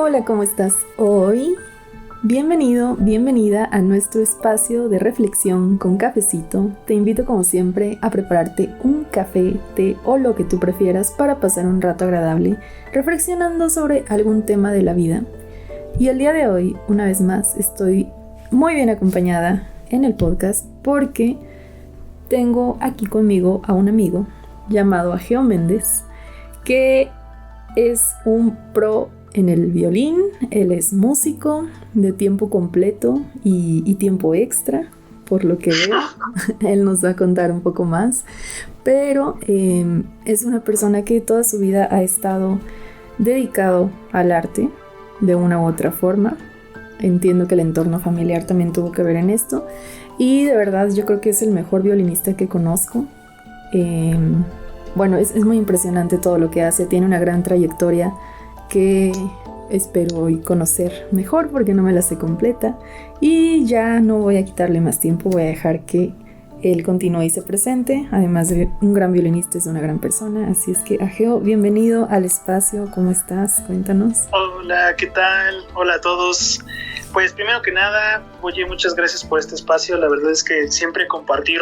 Hola, ¿cómo estás hoy? Bienvenido, bienvenida a nuestro espacio de reflexión con cafecito. Te invito como siempre a prepararte un café, té o lo que tú prefieras para pasar un rato agradable reflexionando sobre algún tema de la vida. Y el día de hoy, una vez más, estoy muy bien acompañada en el podcast porque tengo aquí conmigo a un amigo llamado Ageo Méndez, que es un pro en el violín. Él es músico de tiempo completo y tiempo extra, por lo que veo. Él nos va a contar un poco más, pero es una persona que toda su vida ha estado dedicado al arte de una u otra forma. Entiendo que el entorno familiar también tuvo que ver en esto, y de verdad yo creo que es el mejor violinista que conozco. Bueno, es muy impresionante todo lo que hace. Tiene una gran trayectoria que espero hoy conocer mejor porque no me la sé completa. Y ya no voy a quitarle más tiempo, voy a dejar que él continúe y se presente. Además de un gran violinista, es una gran persona. Así es que, Ageo, bienvenido al espacio. ¿Cómo estás? Cuéntanos. Hola, ¿qué tal? Hola a todos. Pues primero que nada, oye, muchas gracias por este espacio. La verdad es que siempre compartir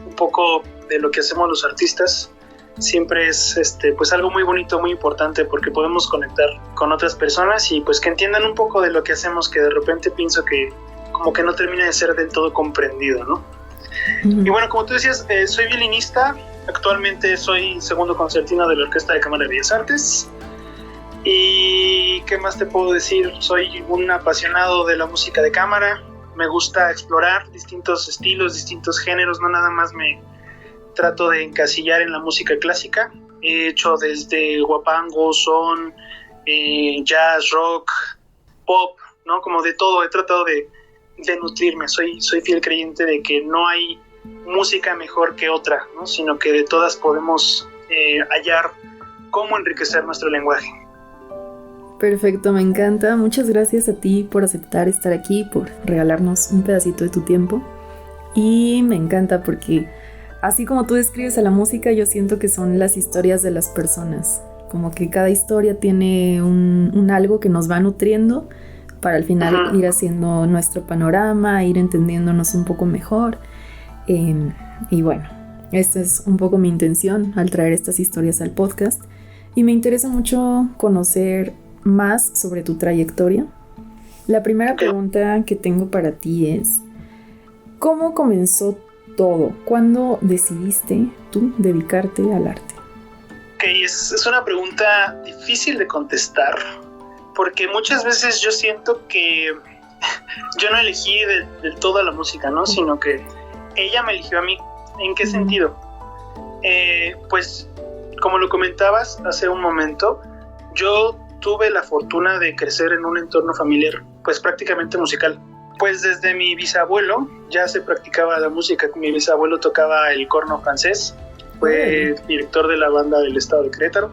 un poco de lo que hacemos los artistas siempre es pues algo muy bonito, muy importante, porque podemos conectar con otras personas y pues que entiendan un poco de lo que hacemos, que de repente pienso que como que no termina de ser del todo comprendido, ¿no? Y bueno, como tú decías, soy violinista. Actualmente soy segundo concertino de la Orquesta de Cámara de Bellas Artes. Y ¿qué más te puedo decir? Soy un apasionado de la música de cámara. Me gusta explorar distintos estilos, distintos géneros. No nada más me trato de encasillar en la música clásica. He hecho desde guapango, son, jazz, rock, pop, ¿no? Como de todo. He tratado de nutrirme. Soy fiel creyente de que no hay música mejor que otra, ¿no? Sino que de todas podemos hallar cómo enriquecer nuestro lenguaje. Perfecto, me encanta. Muchas gracias a ti por aceptar estar aquí, por regalarnos un pedacito de tu tiempo. Y me encanta porque así como tú describes a la música, yo siento que son las historias de las personas. Como que cada historia tiene un algo que nos va nutriendo para al final ir haciendo nuestro panorama, ir entendiéndonos un poco mejor. Y bueno, esta es un poco mi intención al traer estas historias al podcast. Y me interesa mucho conocer más sobre tu trayectoria. La primera pregunta que tengo para ti es: ¿cómo comenzó todo? ¿Cuándo decidiste tú dedicarte al arte? Ok, es una pregunta difícil de contestar, porque muchas veces yo siento que yo no elegí del todo la música, ¿no? Sino que ella me eligió a mí. ¿En qué sentido? Pues, como lo comentabas hace un momento, yo tuve la fortuna de crecer en un entorno familiar, pues prácticamente musical. Pues desde mi bisabuelo ya se practicaba la música. Mi bisabuelo tocaba el corno francés, fue director de la banda del estado de Querétaro.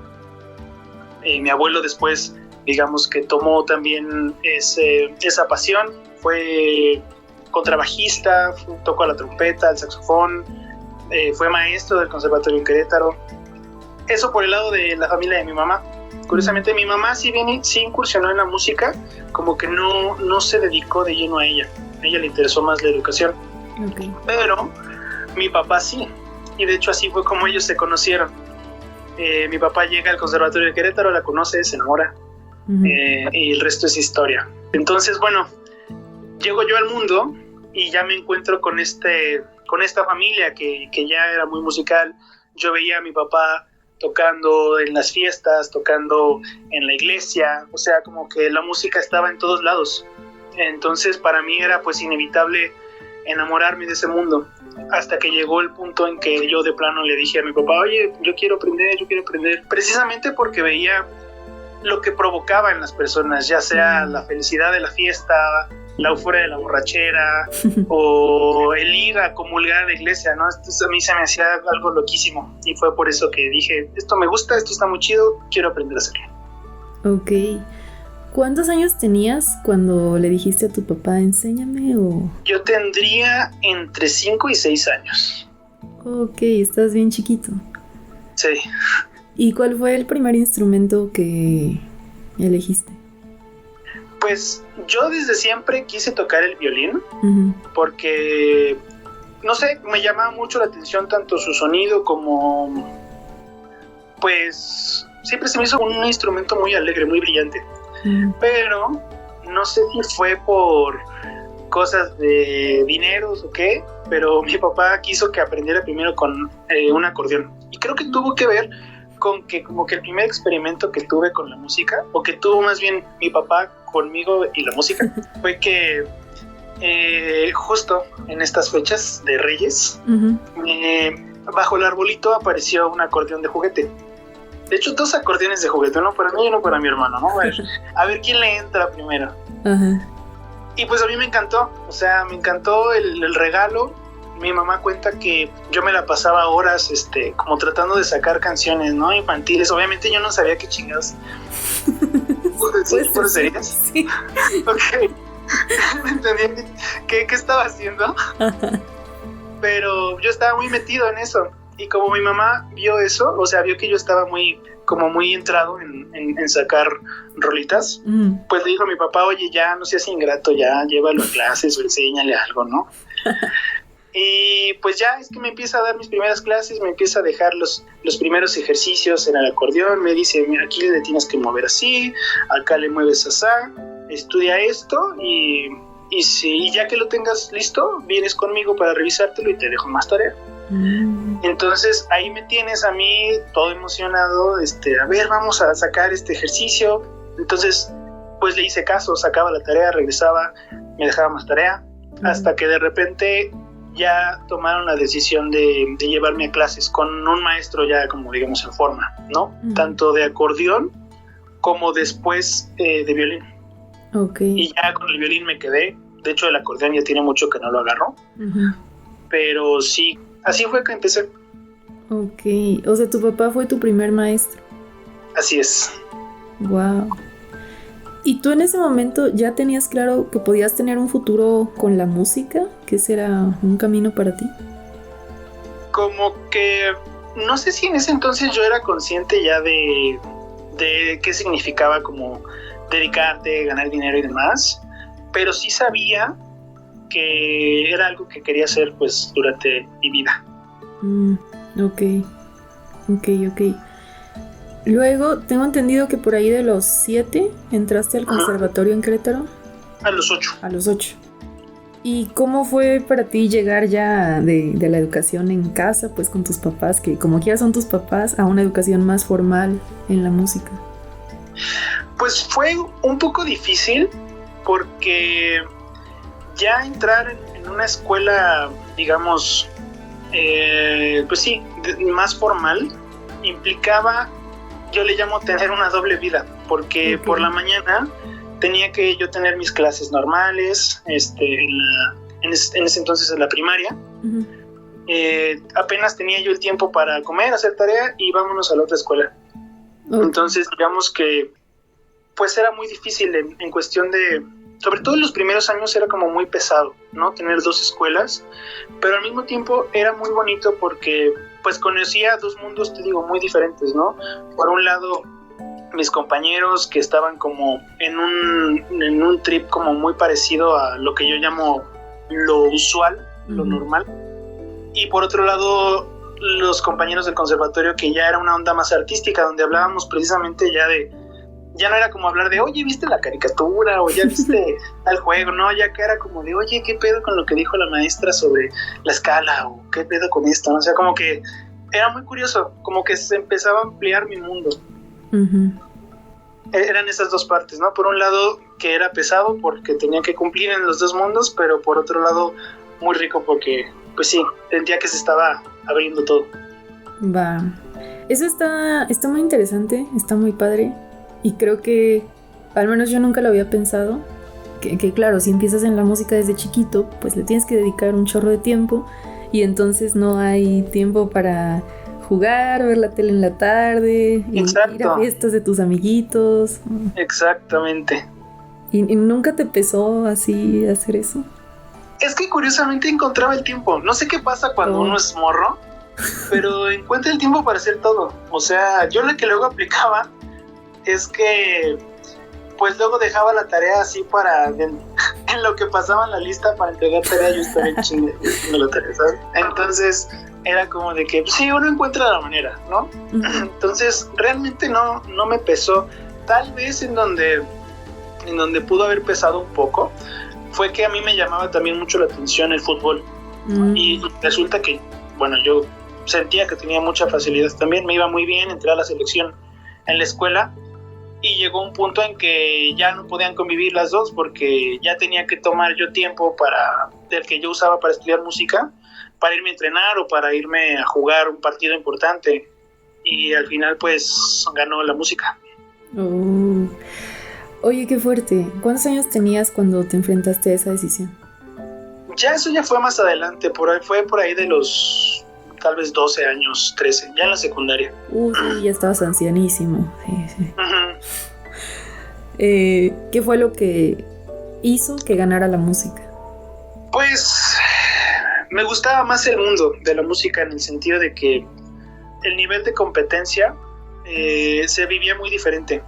Mi abuelo después, digamos que tomó también esa pasión, fue contrabajista, tocó la trompeta, el saxofón, fue maestro del conservatorio en Querétaro. Eso por el lado de la familia de mi mamá. Curiosamente, mi mamá sí incursionó en la música, como que no se dedicó de lleno a ella. A ella le interesó más la educación. Pero mi papá sí, y de hecho así fue como ellos se conocieron. Mi papá llega al conservatorio de Querétaro, la conoce, se enamora, y el resto es historia. Entonces, bueno, llego yo al mundo y ya me encuentro con esta familia que ya era muy musical. Yo veía a mi papá tocando en las fiestas, tocando en la iglesia, o sea, como que la música estaba en todos lados. Entonces para mí era pues inevitable enamorarme de ese mundo, hasta que llegó el punto en que yo de plano le dije a mi papá: oye, yo quiero aprender, precisamente porque veía lo que provocaba en las personas, ya sea la felicidad de la fiesta, la euforia de la borrachera o el ir a comulgar a la iglesia, ¿no? Esto a mí se me hacía algo loquísimo, y fue por eso que dije: esto me gusta, esto está muy chido, quiero aprender a hacerlo. Ok. ¿Cuántos años tenías cuando le dijiste a tu papá enséñame? O... Yo tendría entre 5 y 6 años. Ok, estás bien chiquito. Sí. ¿Y cuál fue el primer instrumento que elegiste? Pues yo desde siempre quise tocar el violín Uh-huh. porque, no sé, me llamaba mucho la atención tanto su sonido como, pues, siempre se me hizo un instrumento muy alegre, muy brillante. Uh-huh. Pero no sé si fue por cosas de dineros o qué, pero mi papá quiso que aprendiera primero con un acordeón. Y creo que tuvo que ver con que como que el primer experimento que tuve con la música, o que tuvo más bien mi papá conmigo y la música, fue que justo en estas fechas de Reyes, Uh-huh. bajo el arbolito apareció un acordeón de juguete. De hecho, 2 acordeones de juguete, uno para mí y uno para mi hermano, ¿no? A ver quién le entra primero. Uh-huh. Y pues a mí me encantó, o sea, me encantó el regalo. Mi mamá cuenta que yo me la pasaba horas, como tratando de sacar canciones, ¿no? Infantiles. Obviamente yo no sabía qué chingados. ¿Por serías? Sí. Ok. No entendía qué estaba haciendo. Uh-huh. Pero yo estaba muy metido en eso. Y como mi mamá vio eso, o sea, vio que yo estaba muy entrado en sacar rolitas, Uh-huh. pues le dijo a mi papá, oye, ya no seas ingrato, ya llévalo a clases o enséñale algo, ¿no? Y pues ya es que me empieza a dar mis primeras clases, me empieza a dejar los primeros ejercicios en el acordeón, me dice, mira, aquí le tienes que mover así, acá le mueves así, estudia esto y ya que lo tengas listo, vienes conmigo para revisártelo y te dejo más tarea. Uh-huh. Entonces ahí me tienes a mí todo emocionado, a ver, vamos a sacar este ejercicio. Entonces pues le hice caso, sacaba la tarea, regresaba, me dejaba más tarea, hasta que de repente ya tomaron la decisión de llevarme a clases con un maestro ya como digamos en forma, ¿no? Uh-huh. Tanto de acordeón como después de violín. Okay. Y ya con el violín me quedé. De hecho el acordeón ya tiene mucho que no lo agarro. Uh-huh. Pero sí, así fue que empecé. Ok, o sea, tu papá fue tu primer maestro. Así es. Wow. ¿Y tú en ese momento ya tenías claro que podías tener un futuro con la música? ¿Que ese era un camino para ti? Como que no sé si en ese entonces yo era consciente ya de qué significaba como dedicarte, ganar dinero y demás, pero sí sabía que era algo que quería hacer pues durante mi vida. Ok. Luego, tengo entendido que por ahí de los 7 entraste al conservatorio en Querétaro. A los 8. A los 8. ¿Y cómo fue para ti llegar ya de la educación en casa, pues con tus papás, que como quieras son tus papás, a una educación más formal en la música? Pues fue un poco difícil porque ya entrar en una escuela, digamos, pues sí, más formal, implicaba, yo le llamo tener una doble vida, porque por la mañana tenía que yo tener mis clases normales, en ese entonces en la primaria. Uh-huh. Apenas tenía yo el tiempo para comer, hacer tarea y vámonos a la otra escuela. Okay. Entonces digamos que pues era muy difícil en cuestión de, sobre todo en los primeros años era como muy pesado, ¿no? Tener 2 escuelas, pero al mismo tiempo era muy bonito porque pues conocía 2 mundos, te digo, muy diferentes, ¿no? Por un lado, mis compañeros que estaban como en un trip como muy parecido a lo que yo llamo lo usual, lo normal. Y por otro lado, los compañeros del conservatorio que ya era una onda más artística, donde hablábamos precisamente ya no era como hablar de, oye, ¿viste la caricatura? O ya viste tal juego, ¿no? Ya que era como de, oye, ¿qué pedo con lo que dijo la maestra sobre la escala? O ¿qué pedo con esto? ¿No? O sea, como que era muy curioso, como que se empezaba a ampliar mi mundo. Uh-huh. Eran esas 2 partes, ¿no? Por un lado, que era pesado porque tenía que cumplir en los 2 mundos, pero por otro lado, muy rico porque, pues sí, sentía que se estaba abriendo todo. Va. Eso está muy interesante, está muy padre. Y creo que, al menos yo nunca lo había pensado, que claro, si empiezas en la música desde chiquito, pues le tienes que dedicar un chorro de tiempo y entonces no hay tiempo para jugar, ver la tele en la tarde, ir a fiestas de tus amiguitos. Exactamente. ¿Y nunca te pesó así hacer eso? Es que curiosamente encontraba el tiempo. No sé qué pasa cuando uno es morro, pero encuentra el tiempo para hacer todo. O sea, yo lo que luego aplicaba es que pues luego dejaba la tarea así en lo que pasaba en la lista para entregar tarea, yo estaba en chingue haciendo la tarea, ¿sabes? Entonces era como de que, pues, sí, uno encuentra la manera, ¿no? Entonces realmente no me pesó. Tal vez en donde pudo haber pesado un poco fue que a mí me llamaba también mucho la atención el fútbol. Y resulta que, bueno, yo sentía que tenía mucha facilidad también, me iba muy bien, entré a la selección en la escuela y llegó un punto en que ya no podían convivir las dos porque ya tenía que tomar yo tiempo del que yo usaba para estudiar música, para irme a entrenar o para irme a jugar un partido importante, y al final pues ganó la música. Oye, qué fuerte. ¿Cuántos años tenías cuando te enfrentaste a esa decisión? Eso ya fue más adelante, fue por ahí de los tal vez 12 años, 13, ya en la secundaria. Sí, ya estabas ancianísimo. Sí. Uh-huh. ¿Qué fue lo que hizo que ganara la música? Pues me gustaba más el mundo de la música, en el sentido de que el nivel de competencia se vivía muy diferente.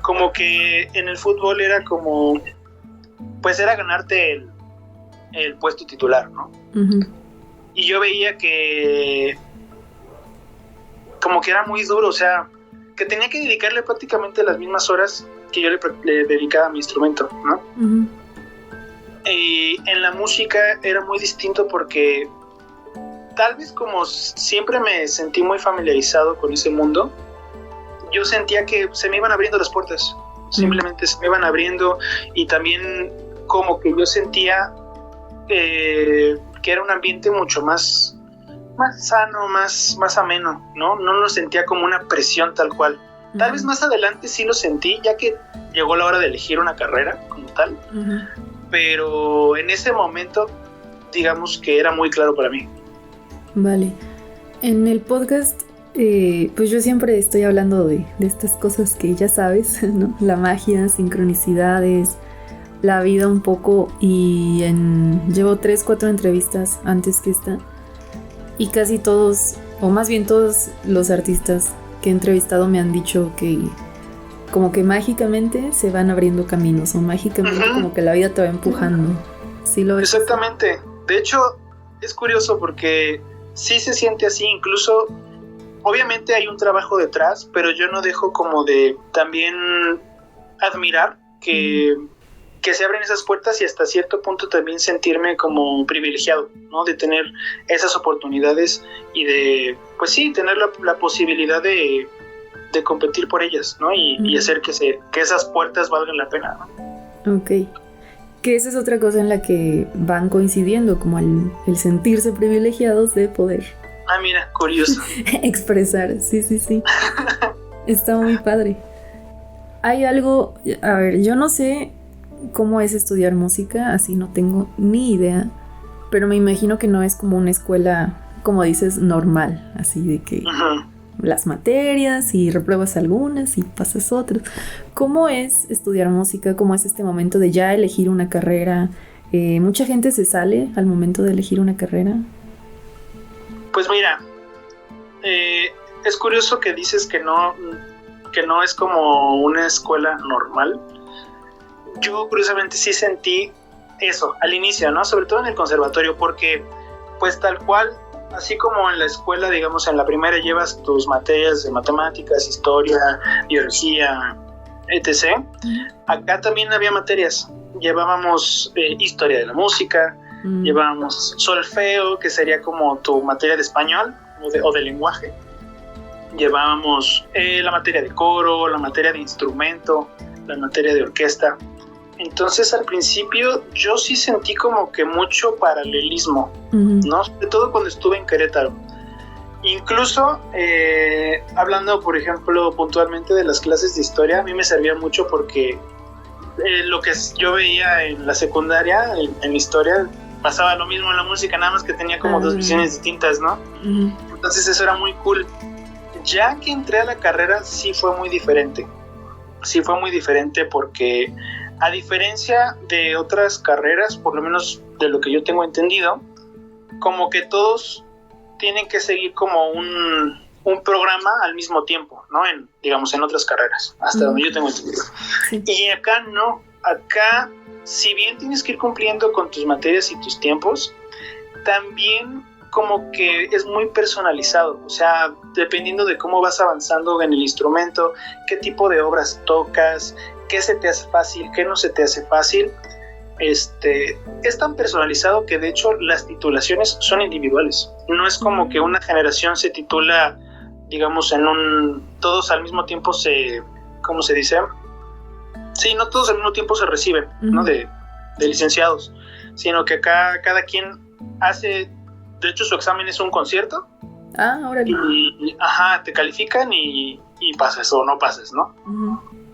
Como que en el fútbol era como, pues era ganarte el puesto titular, ¿no? Uh-huh. Y yo veía que como que era muy duro, o sea, que tenía que dedicarle prácticamente las mismas horas que yo le dedicaba a mi instrumento, ¿no? Uh-huh. Y en la música era muy distinto porque tal vez como siempre me sentí muy familiarizado con ese mundo, yo sentía que se me iban abriendo las puertas, simplemente se me iban abriendo, y también como que yo sentía que era un ambiente mucho más sano, más ameno, ¿no? No lo sentía como una presión tal cual. Tal vez más adelante sí lo sentí, ya que llegó la hora de elegir una carrera como tal, pero en ese momento, digamos que era muy claro para mí. Vale. En el podcast, pues yo siempre estoy hablando de estas cosas que ya sabes, ¿no? La magia, sincronicidades, la vida un poco, y llevo 3-4 entrevistas antes que esta, y casi todos, o más bien todos los artistas que he entrevistado me han dicho que como que mágicamente se van abriendo caminos, o mágicamente como que la vida te va empujando. ¿Sí lo ves? Exactamente. De hecho, es curioso porque sí se siente así, incluso obviamente hay un trabajo detrás, pero yo no dejo como de también admirar que se abren esas puertas, y hasta cierto punto también sentirme como privilegiado, ¿no? De tener esas oportunidades y de, pues sí, tener la posibilidad de competir por ellas, ¿no? Y hacer que esas puertas valgan la pena, ¿no? Ok. Que esa es otra cosa en la que van coincidiendo, como el sentirse privilegiados de poder. Ah, mira, curioso. Expresar, sí. Está muy padre. Hay algo, a ver, yo no sé cómo es estudiar música, así no tengo ni idea, pero me imagino que no es como una escuela, como dices, normal, así de que las materias y repruebas algunas y pasas otras. ¿Cómo es estudiar música? ¿Cómo es este momento de ya elegir una carrera? ¿Mucha gente se sale al momento de elegir una carrera? Pues mira, es curioso que dices que no es como una escuela normal. Yo curiosamente sí sentí eso al inicio, ¿no? Sobre todo en el conservatorio, porque pues tal cual, así como en la escuela, digamos, en la primera llevas tus materias de matemáticas, historia, biología, etc. Acá también había materias. Llevábamos historia de la música, llevábamos solfeo, que sería como tu materia de español o de lenguaje. Llevábamos la materia de coro, la materia de instrumento, la materia de orquesta. Entonces al principio yo sí sentí como que mucho paralelismo, ¿no? Sobre todo cuando estuve en Querétaro. Incluso hablando, por ejemplo, puntualmente de las clases de historia, a mí me servía mucho porque lo que yo veía en la secundaria, en historia, pasaba lo mismo en la música, nada más que tenía como dos visiones distintas, ¿no? Entonces eso era muy cool. Ya que entré a la carrera sí fue muy diferente. Sí fue muy diferente porque, a diferencia de otras carreras, por lo menos de lo que yo tengo entendido, como que todos tienen que seguir como un programa al mismo tiempo, ¿no? Digamos, en otras carreras, hasta donde yo tengo entendido. Sí. Y acá no, acá, si bien tienes que ir cumpliendo con tus materias y tus tiempos, también como que es muy personalizado, o sea, dependiendo de cómo vas avanzando en el instrumento, qué tipo de obras tocas, qué se te hace fácil, qué no se te hace fácil, es tan personalizado que de hecho las titulaciones son individuales. No es como que una generación se titula, digamos, todos al mismo tiempo ¿cómo se dice? Sí, no todos al mismo tiempo se reciben, ¿no? De licenciados, sino que acá cada quien hace, de hecho su examen es un concierto. Órale. Y te califican y pasas o no pasas, ¿no?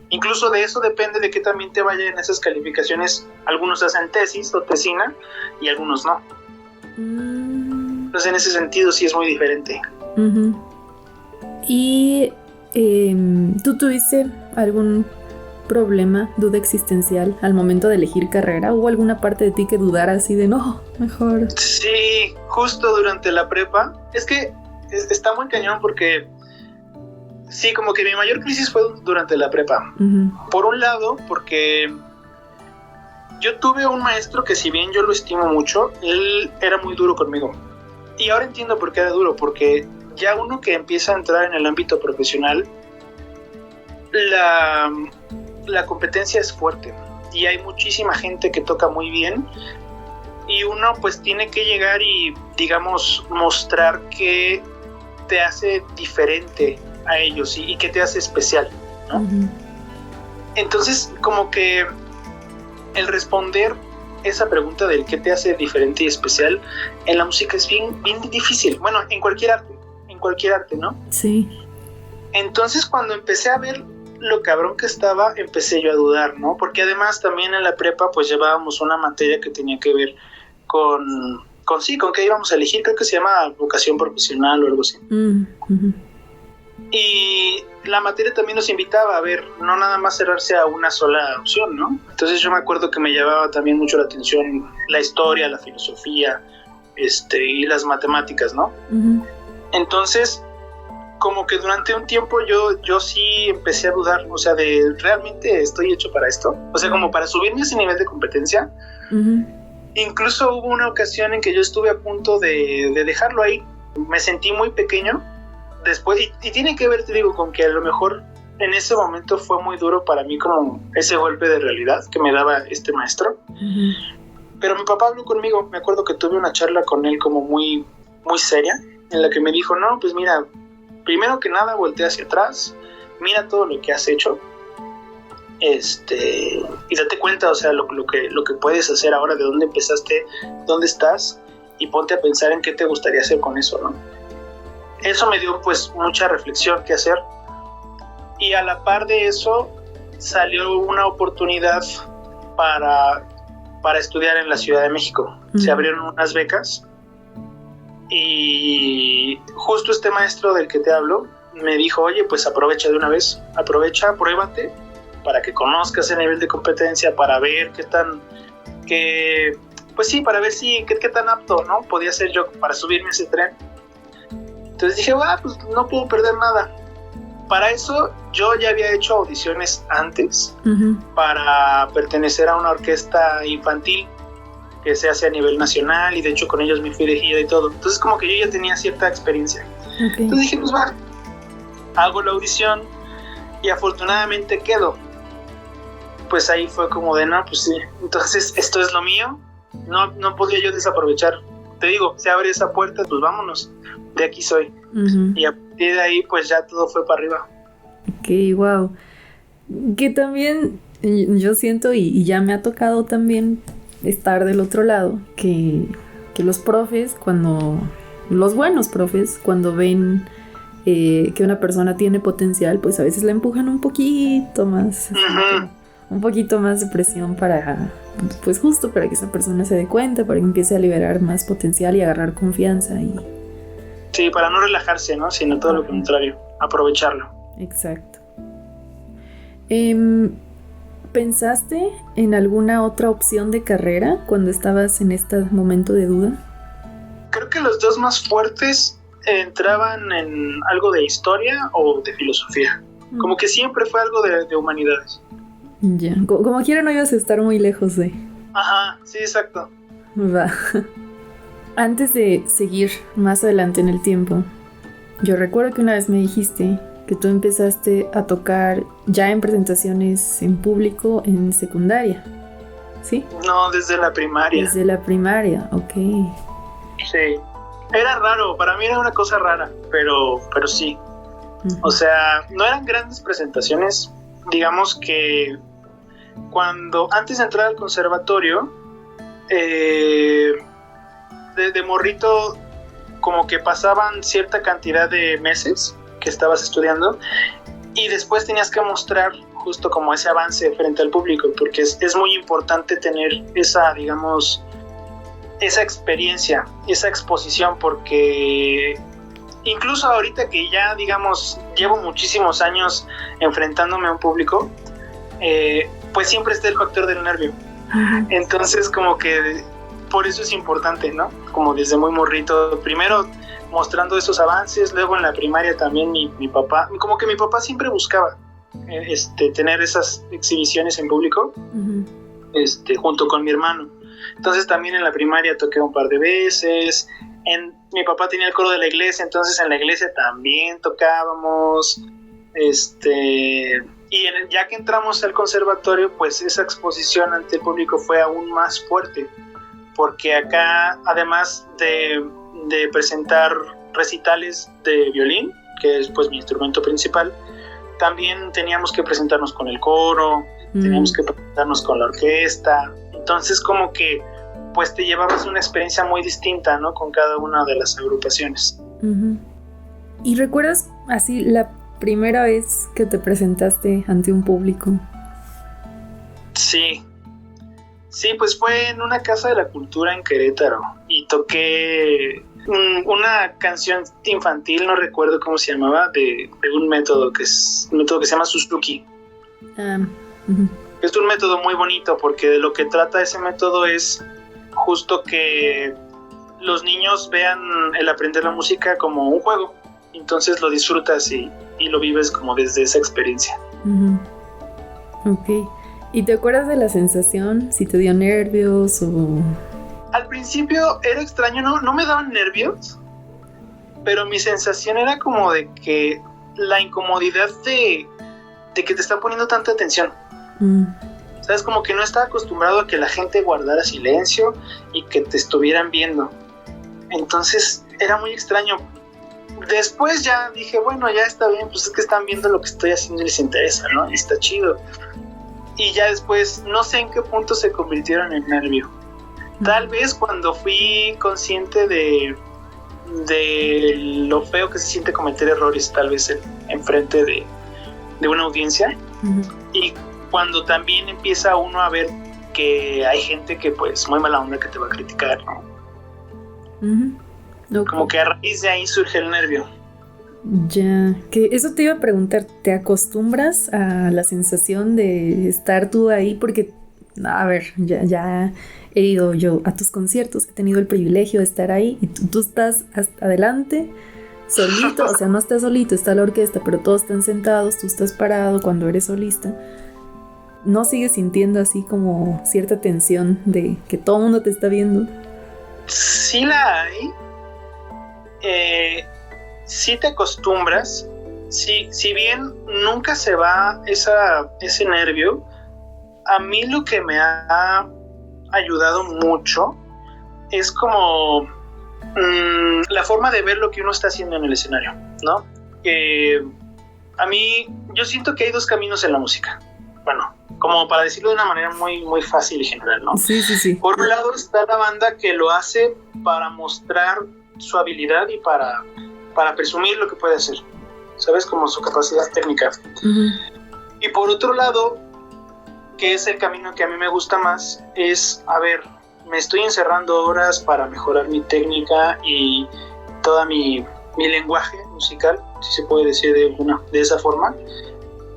Incluso de eso depende de que también te vayan en esas calificaciones. Algunos hacen tesis o tesina y algunos no. Entonces en ese sentido sí es muy diferente. ¿Y tú tuviste algún problema, duda existencial al momento de elegir carrera? ¿Hubo alguna parte de ti que dudara así de no, mejor? Sí, justo durante la prepa. Es que está muy cañón porque sí, como que mi mayor crisis fue durante la prepa. Por un lado, porque yo tuve un maestro que, si bien yo lo estimo mucho, él era muy duro conmigo. Y ahora entiendo por qué era duro, porque ya uno que empieza a entrar en el ámbito profesional, la competencia es fuerte y hay muchísima gente que toca muy bien y uno pues tiene que llegar y, digamos, mostrar que te hace diferente a ellos y que te hace especial, ¿no? Entonces, como que el responder esa pregunta del qué te hace diferente y especial en la música es bien, bien difícil. Bueno, en cualquier arte, ¿no? Sí. Entonces, cuando empecé a ver lo cabrón que estaba, empecé yo a dudar, ¿no? Porque además también en la prepa pues llevábamos una materia que tenía que ver con qué íbamos a elegir, creo que se llama vocación profesional o algo así. Y la materia también nos invitaba a ver, no nada más cerrarse a una sola opción, ¿no? Entonces yo me acuerdo que me llamaba también mucho la atención la historia, la filosofía, y las matemáticas, ¿no? Entonces, como que durante un tiempo yo sí empecé a dudar, o sea, de ¿realmente estoy hecho para esto? O sea, como para subirme a ese nivel de competencia. Incluso hubo una ocasión en que yo estuve a punto de dejarlo ahí. Me sentí muy pequeño después, y tiene que ver, te digo, con que a lo mejor en ese momento fue muy duro para mí, como ese golpe de realidad que me daba este maestro. Pero mi papá habló conmigo, me acuerdo que tuve una charla con él como muy, muy seria, en la que me dijo, no, pues mira, primero que nada voltea hacia atrás, mira todo lo que has hecho, y date cuenta, o sea, lo que puedes hacer ahora, de dónde empezaste, dónde estás, y ponte a pensar en qué te gustaría hacer con eso, ¿no? Eso me dio pues mucha reflexión que hacer, y a la par de eso salió una oportunidad para estudiar en la Ciudad de México. Se abrieron unas becas y justo este maestro del que te hablo me dijo, oye, pues aprovecha de una vez, pruébate para que conozcas el nivel de competencia, para ver qué tan apto, ¿no? Podía ser yo para subirme a ese tren. Entonces dije, pues no puedo perder nada. Para eso yo ya había hecho audiciones antes para pertenecer a una orquesta infantil que se hace a nivel nacional, y de hecho con ellos me fui de gira y todo. Entonces como que yo ya tenía cierta experiencia. Entonces dije, pues hago la audición y afortunadamente quedo. Pues ahí fue como de, no, pues sí, entonces esto es lo mío, no podía yo desaprovechar. Te digo, se abre esa puerta, pues vámonos, de aquí soy. Y a partir de ahí pues ya todo fue para arriba. Ok, wow. Que también yo siento, y ya me ha tocado también estar del otro lado, que los profes, los buenos profes, cuando ven que una persona tiene potencial, pues a veces la empujan un poquito más, un poquito más de presión pues justo para que esa persona se dé cuenta, para que empiece a liberar más potencial y agarrar confianza. Sí, para no relajarse, ¿no? Sino todo lo contrario, aprovecharlo. Exacto. ¿Pensaste en alguna otra opción de carrera cuando estabas en este momento de duda? Creo que los dos más fuertes entraban en algo de historia o de filosofía. Como que siempre fue algo de humanidades. Ya, como quiera no ibas a estar muy lejos de... Ajá, sí, exacto. Va. Antes de seguir más adelante en el tiempo, yo recuerdo que una vez me dijiste que tú empezaste a tocar ya en presentaciones en público en secundaria, ¿sí? No, desde la primaria. Desde la primaria, ok. Sí, era raro, para mí era una cosa rara, pero sí. O sea, no eran grandes presentaciones, digamos que antes de entrar al conservatorio, de morrito, como que pasaban cierta cantidad de meses que estabas estudiando y después tenías que mostrar justo como ese avance frente al público, porque es muy importante tener esa, digamos, esa experiencia, esa exposición, porque incluso ahorita que ya, digamos, llevo muchísimos años enfrentándome a un público, pues siempre está el factor del nervio. Entonces como que por eso es importante, ¿no? Como desde muy morrito, primero mostrando esos avances, luego en la primaria también mi papá, como que mi papá siempre buscaba tener esas exhibiciones en público, junto con mi hermano. Entonces también en la primaria toqué un par de veces, mi papá tenía el coro de la iglesia, entonces en la iglesia también tocábamos, y ya que entramos al conservatorio, pues esa exposición ante el público fue aún más fuerte, porque acá, además de presentar recitales de violín, que es pues mi instrumento principal, también teníamos que presentarnos con el coro, teníamos que presentarnos con la orquesta, entonces como que pues te llevabas una experiencia muy distinta, ¿no? Con cada una de las agrupaciones. ¿Y recuerdas así la primera vez que te presentaste ante un público? Sí, pues fue en una casa de la cultura en Querétaro y toqué una canción infantil, no recuerdo cómo se llamaba, de un método que se llama Suzuki. Es un método muy bonito porque de lo que trata ese método es justo que los niños vean el aprender la música como un juego, entonces lo disfrutas y lo vives como desde esa experiencia. Ok. ¿Y te acuerdas de la sensación? ¿Si te dio nervios o...? Al principio era extraño, no me daban nervios, pero mi sensación era como de que la incomodidad de que te están poniendo tanta atención. ¿Sabes? Como que no estaba acostumbrado a que la gente guardara silencio y que te estuvieran viendo. Entonces era muy extraño. Después ya dije, bueno, ya está bien, pues es que están viendo lo que estoy haciendo y les interesa, ¿no? Y está chido. Y ya después, no sé en qué punto se convirtieron en nervio. Tal vez cuando fui consciente de lo feo que se siente cometer errores, tal vez enfrente de una audiencia. Y cuando también empieza uno a ver que hay gente que pues muy mala onda que te va a criticar, ¿no? Okay. Como que a raíz de ahí surge el nervio. Ya, que eso te iba a preguntar, ¿te acostumbras a la sensación de estar tú ahí? Porque, a ver, ya he ido yo a tus conciertos, he tenido el privilegio de estar ahí y tú estás hasta adelante, solito, o sea, no estás solito, está la orquesta, pero todos están sentados, tú estás parado cuando eres solista. ¿No sigues sintiendo así como cierta tensión de que todo el mundo te está viendo? Sí la hay. Sí te acostumbras. Si bien nunca se va ese nervio, a mí lo que me ha ayudado mucho es como la forma de ver lo que uno está haciendo en el escenario, ¿no? A mí, yo siento que hay dos caminos en la música. Bueno, como para decirlo de una manera muy, muy fácil y general, ¿no? Sí. Por un lado está la banda que lo hace para mostrar su habilidad y para presumir lo que puede hacer, ¿sabes? Como su capacidad técnica. Y por otro lado, que es el camino que a mí me gusta más, es, a ver, me estoy encerrando horas para mejorar mi técnica y toda mi lenguaje musical, si se puede decir de esa forma,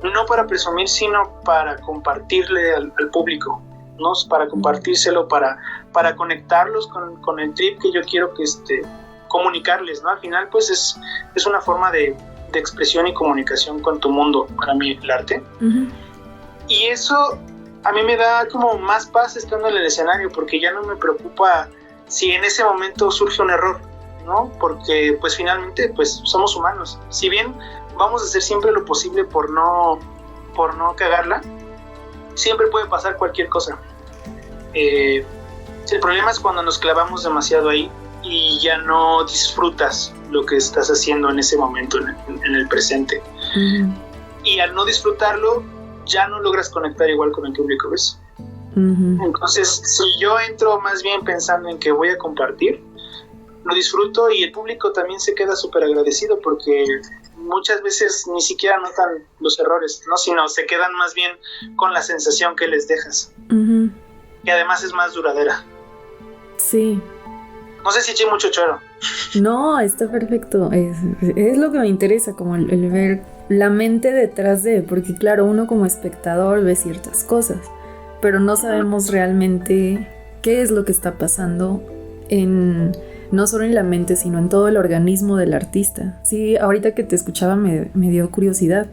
no para presumir, sino para compartirle al público, ¿no? Para compartírselo, para conectarlos con el trip que yo quiero comunicarles, ¿no? Al final, pues es una forma de expresión y comunicación con tu mundo, para mí, el arte. Uh-huh. Y eso a mí me da como más paz estando en el escenario, porque ya no me preocupa si en ese momento surge un error, ¿no? Porque pues finalmente pues somos humanos. Si bien vamos a hacer siempre lo posible por no cagarla, siempre puede pasar cualquier cosa. El problema es cuando nos clavamos demasiado ahí y ya no disfrutas lo que estás haciendo en ese momento, en el presente. Uh-huh. Y al no disfrutarlo, ya no logras conectar igual con el público, ¿ves? Uh-huh. Entonces, si yo entro más bien pensando en que voy a compartir, lo disfruto y el público también se queda súper agradecido, porque muchas veces ni siquiera notan los errores, ¿no? Sino se quedan más bien con la sensación que les dejas. Uh-huh. Y además es más duradera. Sí. No sé si eché mucho choro. No, está perfecto. Es lo que me interesa, como el ver la mente detrás de, porque claro, uno como espectador ve ciertas cosas, pero no sabemos realmente qué es lo que está pasando no solo en la mente, sino en todo el organismo del artista. Sí, ahorita que te escuchaba me dio curiosidad.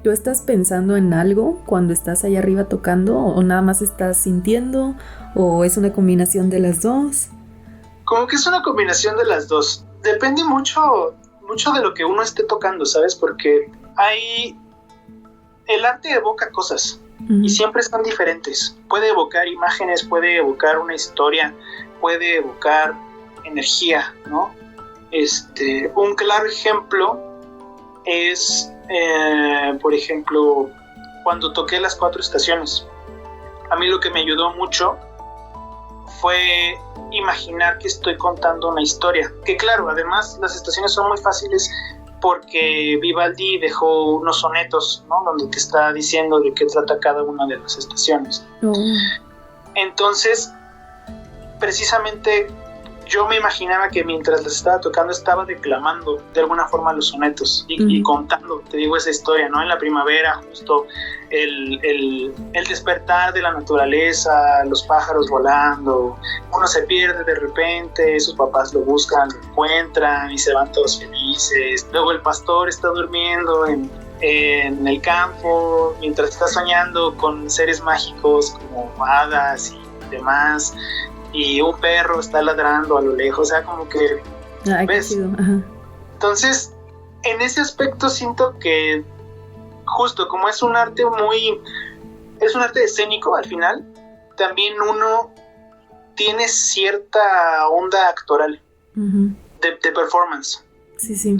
¿Tú estás pensando en algo cuando estás ahí arriba tocando, o nada más estás sintiendo, o es una combinación de las dos? Como que es una combinación de las dos. Depende mucho de lo que uno esté tocando, ¿sabes? Porque el arte evoca cosas. Uh-huh. Y siempre están diferentes. Puede evocar imágenes, puede evocar una historia, puede evocar energía, ¿no? Un claro ejemplo es, por ejemplo, cuando toqué las 4 estaciones. A mí lo que me ayudó mucho fue imaginar que estoy contando una historia. Que claro, además las estaciones son muy fáciles porque Vivaldi dejó unos sonetos, ¿no? Donde te está diciendo de qué trata cada una de las estaciones. Entonces, precisamente yo me imaginaba que mientras las estaba tocando estaba declamando de alguna forma los sonetos y contando, te digo, esa historia, ¿no? En la primavera, justo el despertar de la naturaleza, los pájaros volando, uno se pierde de repente, sus papás lo buscan, lo encuentran y se van todos felices. Luego el pastor está durmiendo en el campo mientras está soñando con seres mágicos como hadas y demás. Y un perro está ladrando a lo lejos, o sea, como que ¿ves? Ajá. Entonces, en ese aspecto siento que justo como es un arte escénico al final, también uno tiene cierta onda actoral, uh-huh, de performance. Sí, sí.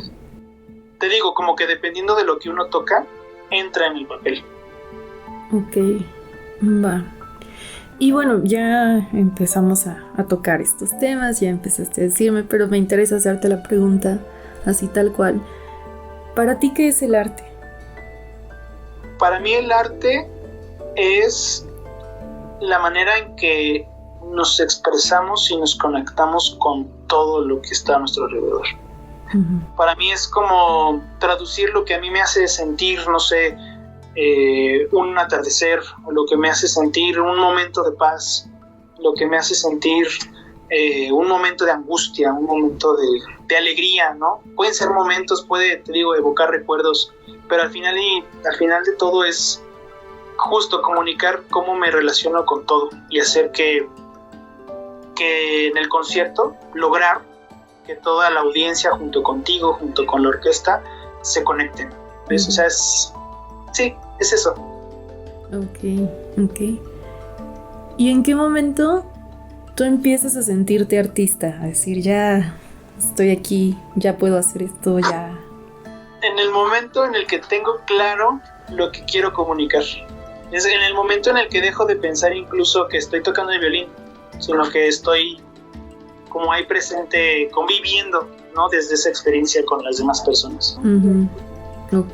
Te digo, como que dependiendo de lo que uno toca, entra en el papel. Ok, va. Y bueno, ya empezamos a tocar estos temas, ya empezaste a decirme, pero me interesa hacerte la pregunta así tal cual. ¿Para ti qué es el arte? Para mí el arte es la manera en que nos expresamos y nos conectamos con todo lo que está a nuestro alrededor. Uh-huh. Para mí es como traducir lo que a mí me hace sentir, no sé, un atardecer, lo que me hace sentir un momento de paz, lo que me hace sentir un momento de angustia, un momento de alegría, ¿no? Pueden ser momentos, te digo, evocar recuerdos, pero al final de todo es justo comunicar cómo me relaciono con todo y hacer que en el concierto lograr que toda la audiencia junto contigo, junto con la orquesta, se conecten. ¿Ves? O sea, sí, es eso. Ok. ¿Y en qué momento tú empiezas a sentirte artista? A decir, ya estoy aquí, ya puedo hacer esto, ya. En el momento en el que tengo claro lo que quiero comunicar. Es en el momento en el que dejo de pensar incluso que estoy tocando el violín, sino que estoy como ahí presente, conviviendo, ¿no? Desde esa experiencia con las demás personas. Uh-huh. Ok.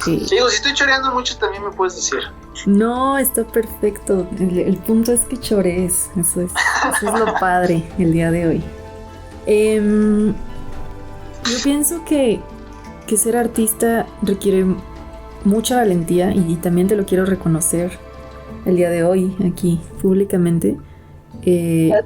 Sí. Digo, si estoy choreando mucho también me puedes decir. No, está perfecto. El punto es que chorees. Eso es lo padre el día de hoy. Yo pienso que ser artista requiere mucha valentía y también te lo quiero reconocer el día de hoy aquí públicamente.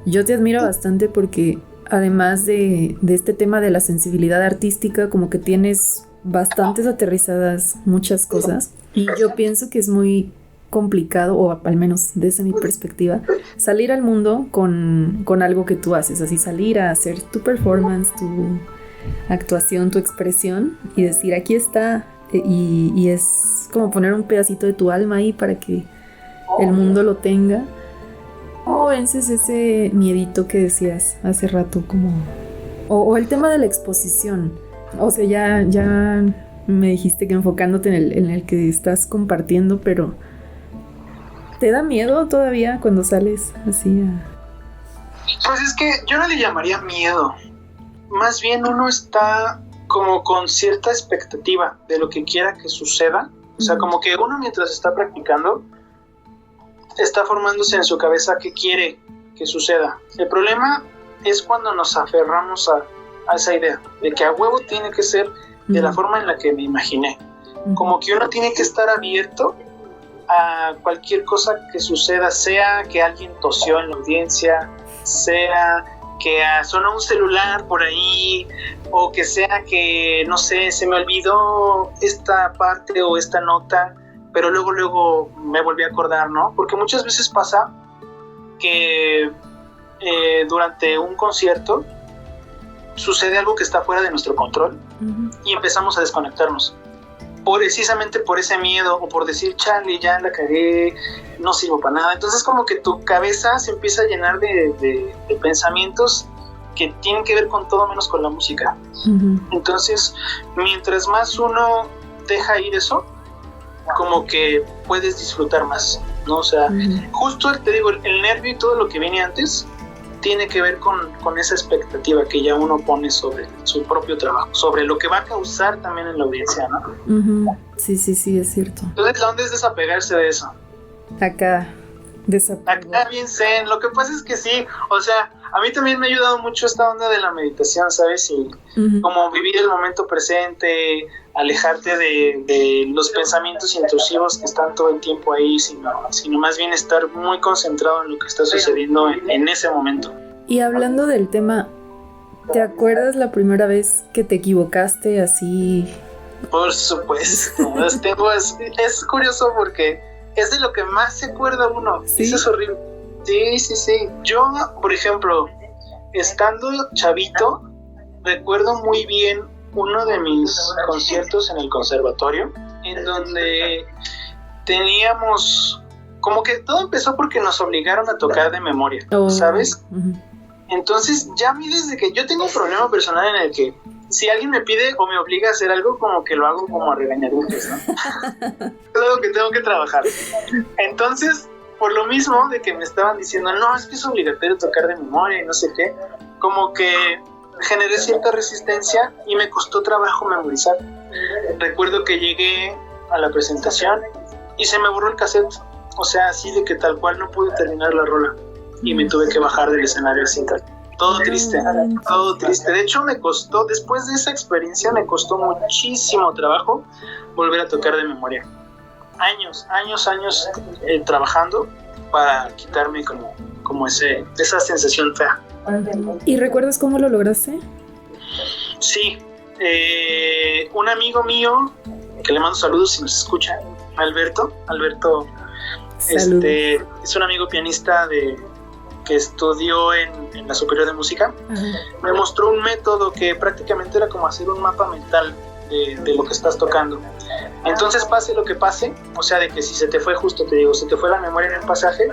Yo te admiro bastante porque además de este tema de la sensibilidad artística, como que tienes bastantes aterrizadas muchas cosas. Y yo pienso que es muy complicado, o al menos desde mi perspectiva, salir al mundo con algo que tú haces. Así salir a hacer tu performance, tu actuación, tu expresión y decir aquí está, y es como poner un pedacito de tu alma ahí para que el mundo lo tenga. ¿Cómo vences ese miedito que decías hace rato? Como o el tema de la exposición. O sea, ya me dijiste que enfocándote en el que estás compartiendo, pero ¿te da miedo todavía cuando sales así Pues es que yo no le llamaría miedo. Más bien uno está como con cierta expectativa de lo que quiera que suceda. O sea, como que uno mientras está practicando está formándose en su cabeza qué quiere que suceda. El problema es cuando nos aferramos a esa idea de que a huevo tiene que ser de la forma en la que me imaginé. Como que uno tiene que estar abierto a cualquier cosa que suceda, sea que alguien tosió en la audiencia, sea que sonó un celular por ahí, o que sea que, no sé, se me olvidó esta parte o esta nota, pero luego me volví a acordar, ¿no? Porque muchas veces pasa que durante un concierto sucede algo que está fuera de nuestro control y empezamos a desconectarnos. Precisamente por ese miedo o por decir, chale, ya la cagué, no sirvo para nada. Entonces como que tu cabeza se empieza a llenar de pensamientos que tienen que ver con todo menos con la música. Entonces, mientras más uno deja ir eso, como que puedes disfrutar más, ¿no? O sea, justo te digo, el nervio y todo lo que viene antes tiene que ver con esa expectativa que ya uno pone sobre su propio trabajo, sobre lo que va a causar también en la audiencia, ¿no? Sí, es cierto. Entonces la onda es desapegarse de eso. Acá bien zen. Lo que pasa es que sí, o sea, a mí también me ha ayudado mucho esta onda de la meditación, ¿sabes? Y como vivir el momento presente, alejarte de los pensamientos intrusivos que están todo el tiempo ahí, sino más bien estar muy concentrado en lo que está sucediendo en ese momento. Y hablando del tema, ¿te acuerdas la primera vez que te equivocaste así? Por supuesto. Es curioso porque es de lo que más se acuerda uno. ¿Sí? Eso es horrible. Sí. Yo, por ejemplo, estando chavito, recuerdo muy bien uno de mis conciertos en el conservatorio, en donde teníamos, como que todo empezó porque nos obligaron a tocar de memoria, ¿sabes? Entonces ya a mí desde que yo tengo un problema personal en el que si alguien me pide o me obliga a hacer algo, como que lo hago como a regañadientes, ¿no? Es algo que tengo que trabajar. Entonces, por lo mismo de que me estaban diciendo, no, es que es obligatorio tocar de memoria y no sé qué, como que generé cierta resistencia y me costó trabajo memorizar. Recuerdo que llegué a la presentación y se me borró el cassette, o sea, así de que tal cual no pude terminar la rola y me tuve que bajar del escenario así, todo triste. De hecho, me costó, después de esa experiencia, me costó muchísimo trabajo volver a tocar de memoria. Años trabajando para quitarme como esa sensación fea. ¿Y recuerdas cómo lo lograste? Sí, un amigo mío, que le mando saludos si nos escucha, Alberto, es un amigo pianista que estudió en la Superior de Música. Me mostró un método que prácticamente era como hacer un mapa mental de lo que estás tocando. Entonces, pase lo que pase, o sea, de que si se te fue, justo te digo, se te fue la memoria en el pasaje,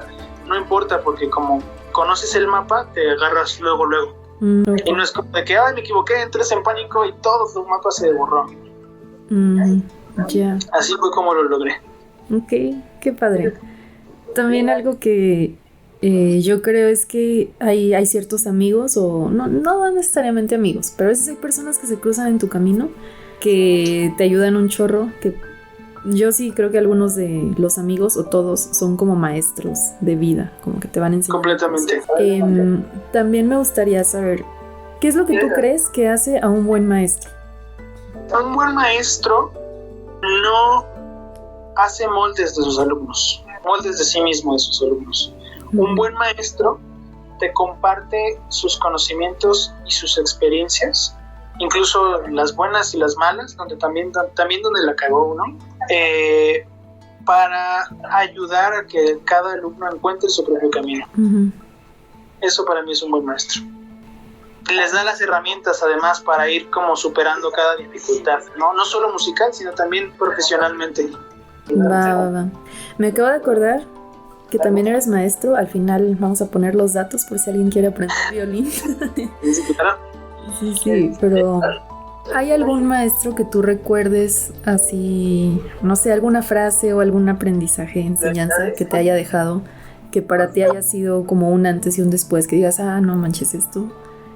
no importa, porque como conoces el mapa, te agarras luego. Y no es como de que, me equivoqué, entres en pánico y todo tu mapa se borró. Así fue como lo logré. Ok, qué padre. También algo que yo creo es que hay ciertos amigos, o no necesariamente amigos, pero a veces hay personas que se cruzan en tu camino que te ayudan un chorro, que yo sí creo que algunos de los amigos o todos son como maestros de vida, como que te van enseñando. Completamente. También me gustaría saber, ¿qué es lo que tú crees que hace a un buen maestro? Un buen maestro no hace moldes de sus alumnos, moldes de sí mismo de sus alumnos. Un buen maestro te comparte sus conocimientos y sus experiencias, incluso las buenas y las malas, también donde la cagó uno, para ayudar a que cada alumno encuentre su propio camino. Uh-huh. Eso para mí es un buen maestro. Les da las herramientas además para ir como superando cada dificultad, no solo musical, sino también profesionalmente. Va. Me acabo de acordar que también eres maestro. Al final vamos a poner los datos por si alguien quiere aprender violín. Sí, pero ¿hay algún maestro que tú recuerdes así, no sé, alguna frase o algún aprendizaje, enseñanza que te haya dejado, que para ti haya sido como un antes y un después, que digas, no manches, esto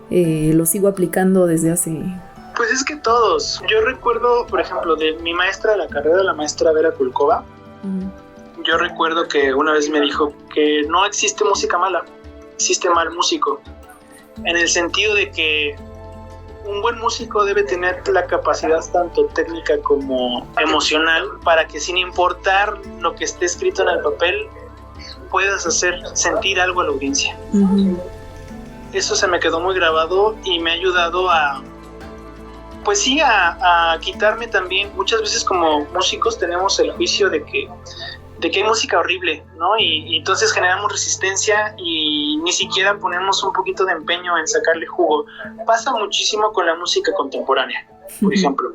lo sigo aplicando desde hace... Pues es que todos. Yo recuerdo, por ejemplo, de mi maestra de la carrera, la maestra Vera Kulkova. Uh-huh. Yo recuerdo que una vez me dijo que no existe música mala, existe mal músico. En el sentido de que un buen músico debe tener la capacidad tanto técnica como emocional para que, sin importar lo que esté escrito en el papel, puedas hacer sentir algo a la audiencia. Uh-huh. Eso se me quedó muy grabado y me ha ayudado a quitarme también. Muchas veces como músicos tenemos el juicio de que hay música horrible, ¿no? Y entonces generamos resistencia y ni siquiera ponemos un poquito de empeño en sacarle jugo. Pasa muchísimo con la música contemporánea, por ejemplo.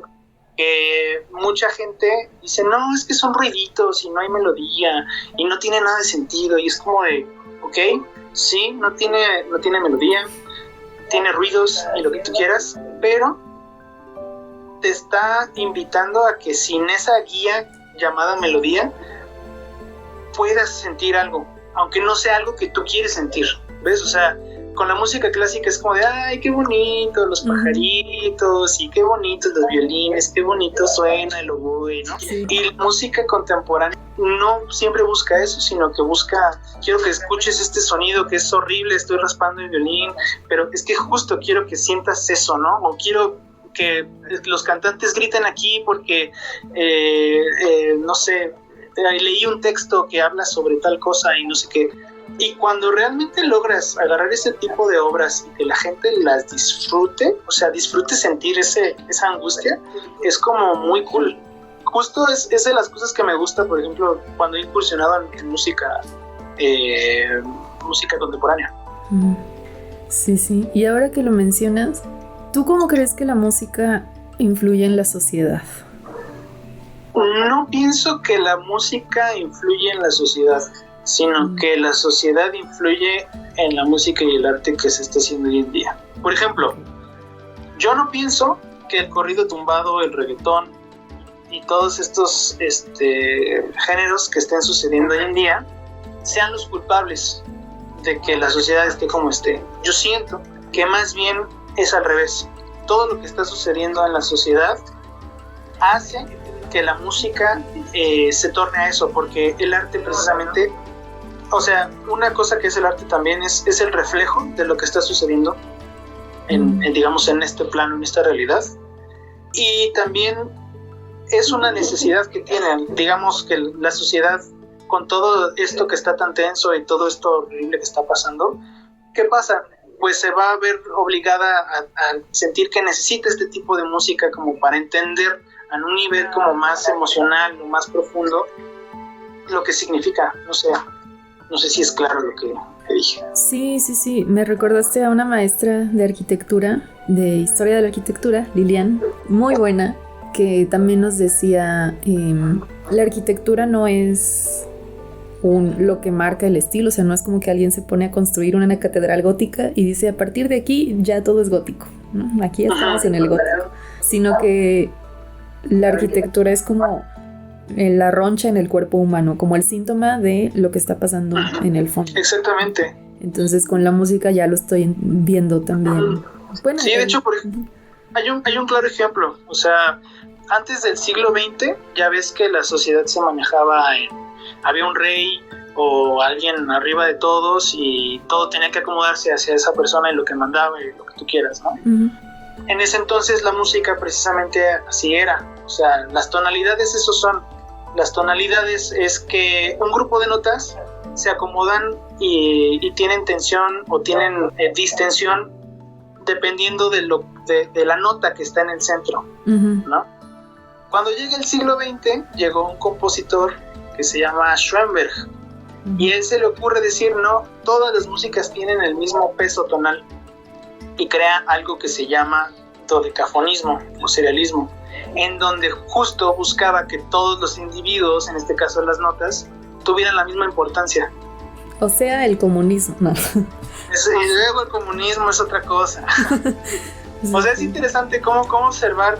Mucha gente dice, no, es que son ruiditos y no hay melodía y no tiene nada de sentido. Y es como de, ok, sí, no tiene melodía, tiene ruidos y lo que tú quieras, pero te está invitando a que sin esa guía llamada melodía puedas sentir algo, aunque no sea algo que tú quieres sentir, ¿ves? O sea, con la música clásica es como de, ay, qué bonito los pajaritos y qué bonitos los violines, qué bonito suena el oboe, ¿no? Sí. Y la música contemporánea no siempre busca eso, sino que busca, quiero que escuches este sonido que es horrible, estoy raspando el violín, pero es que justo quiero que sientas eso, ¿no? O quiero que los cantantes griten aquí porque, no sé, leí un texto que habla sobre tal cosa y no sé qué. Y cuando realmente logras agarrar ese tipo de obras y que la gente las disfrute, o sea, disfrute sentir esa angustia, es como muy cool. Justo es de las cosas que me gusta, por ejemplo, cuando he incursionado en música contemporánea. Sí. Y ahora que lo mencionas, ¿tú cómo crees que la música influye en la sociedad? No pienso que la música influye en la sociedad, sino que la sociedad influye en la música y el arte que se está haciendo hoy en día. Por ejemplo, yo no pienso que el corrido tumbado, el reggaetón y todos estos géneros que estén sucediendo hoy en día sean los culpables de que la sociedad esté como esté. Yo siento que más bien es al revés. Todo lo que está sucediendo en la sociedad hace que la música se torne a eso, porque el arte precisamente, o sea, una cosa que es el arte también es el reflejo de lo que está sucediendo digamos, en este plano, en esta realidad, y también es una necesidad que tiene, digamos, que la sociedad, con todo esto que está tan tenso y todo esto horrible que está pasando, ¿qué pasa? Pues se va a ver obligada a sentir que necesita este tipo de música como para entender a un nivel como más emocional o más profundo lo que significa. No sé si es claro lo que dije. Sí, me recordaste a una maestra de arquitectura, de historia de la arquitectura, Lilian, muy buena, que también nos decía, la arquitectura no es lo que marca el estilo, o sea, no es como que alguien se pone a construir una catedral gótica y dice, a partir de aquí ya todo es gótico, ¿no? Aquí estamos en el gótico, sino que la arquitectura es como la roncha en el cuerpo humano, como el síntoma de lo que está pasando en el fondo. Exactamente. Entonces con la música ya lo estoy viendo también. Bueno, sí, de hecho, hay un claro ejemplo. O sea, antes del siglo XX ya ves que la sociedad se manejaba había un rey o alguien arriba de todos y todo tenía que acomodarse hacia esa persona y lo que mandaba y lo que tú quieras, ¿no? Uh-huh. En ese entonces la música precisamente así era. O sea, las tonalidades, esos son. Las tonalidades es que un grupo de notas se acomodan y tienen tensión o tienen distensión dependiendo de la nota que está en el centro, ¿no? Cuando llega el siglo XX, llegó un compositor que se llama Schoenberg, y a él se le ocurre decir, no, todas las músicas tienen el mismo peso tonal, y crea algo que se llama dodecafonismo o serialismo, en donde justo buscaba que todos los individuos, en este caso las notas, tuvieran la misma importancia. O sea, el comunismo, no. Y luego el comunismo es otra cosa. O sea, es interesante cómo observar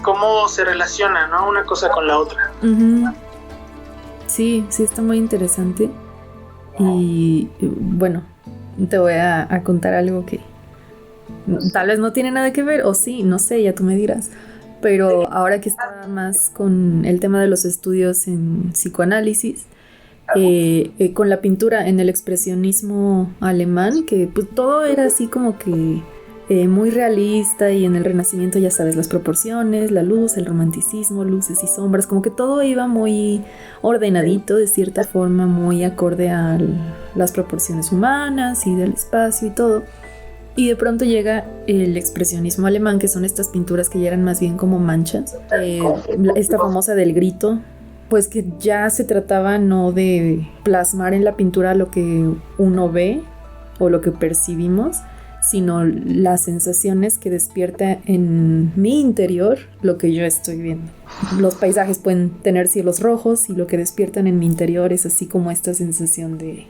cómo se relaciona, ¿no?, una cosa con la otra. Sí, está muy interesante. Y bueno, te voy a contar algo que tal vez no tiene nada que ver, o sí, no sé, ya tú me dirás. Pero ahora que estaba más con el tema de los estudios en psicoanálisis, con la pintura en el expresionismo alemán, que pues todo era así como que muy realista, y en el Renacimiento ya sabes, las proporciones, la luz, el romanticismo, luces y sombras, como que todo iba muy ordenadito de cierta forma, muy acorde a las proporciones humanas y del espacio y todo. Y de pronto llega el expresionismo alemán, que son estas pinturas que ya eran más bien como manchas, esta famosa del grito, pues que ya se trataba no de plasmar en la pintura lo que uno ve o lo que percibimos, sino las sensaciones que despierta en mi interior lo que yo estoy viendo. Los paisajes pueden tener cielos rojos, y lo que despiertan en mi interior es así como esta sensación de,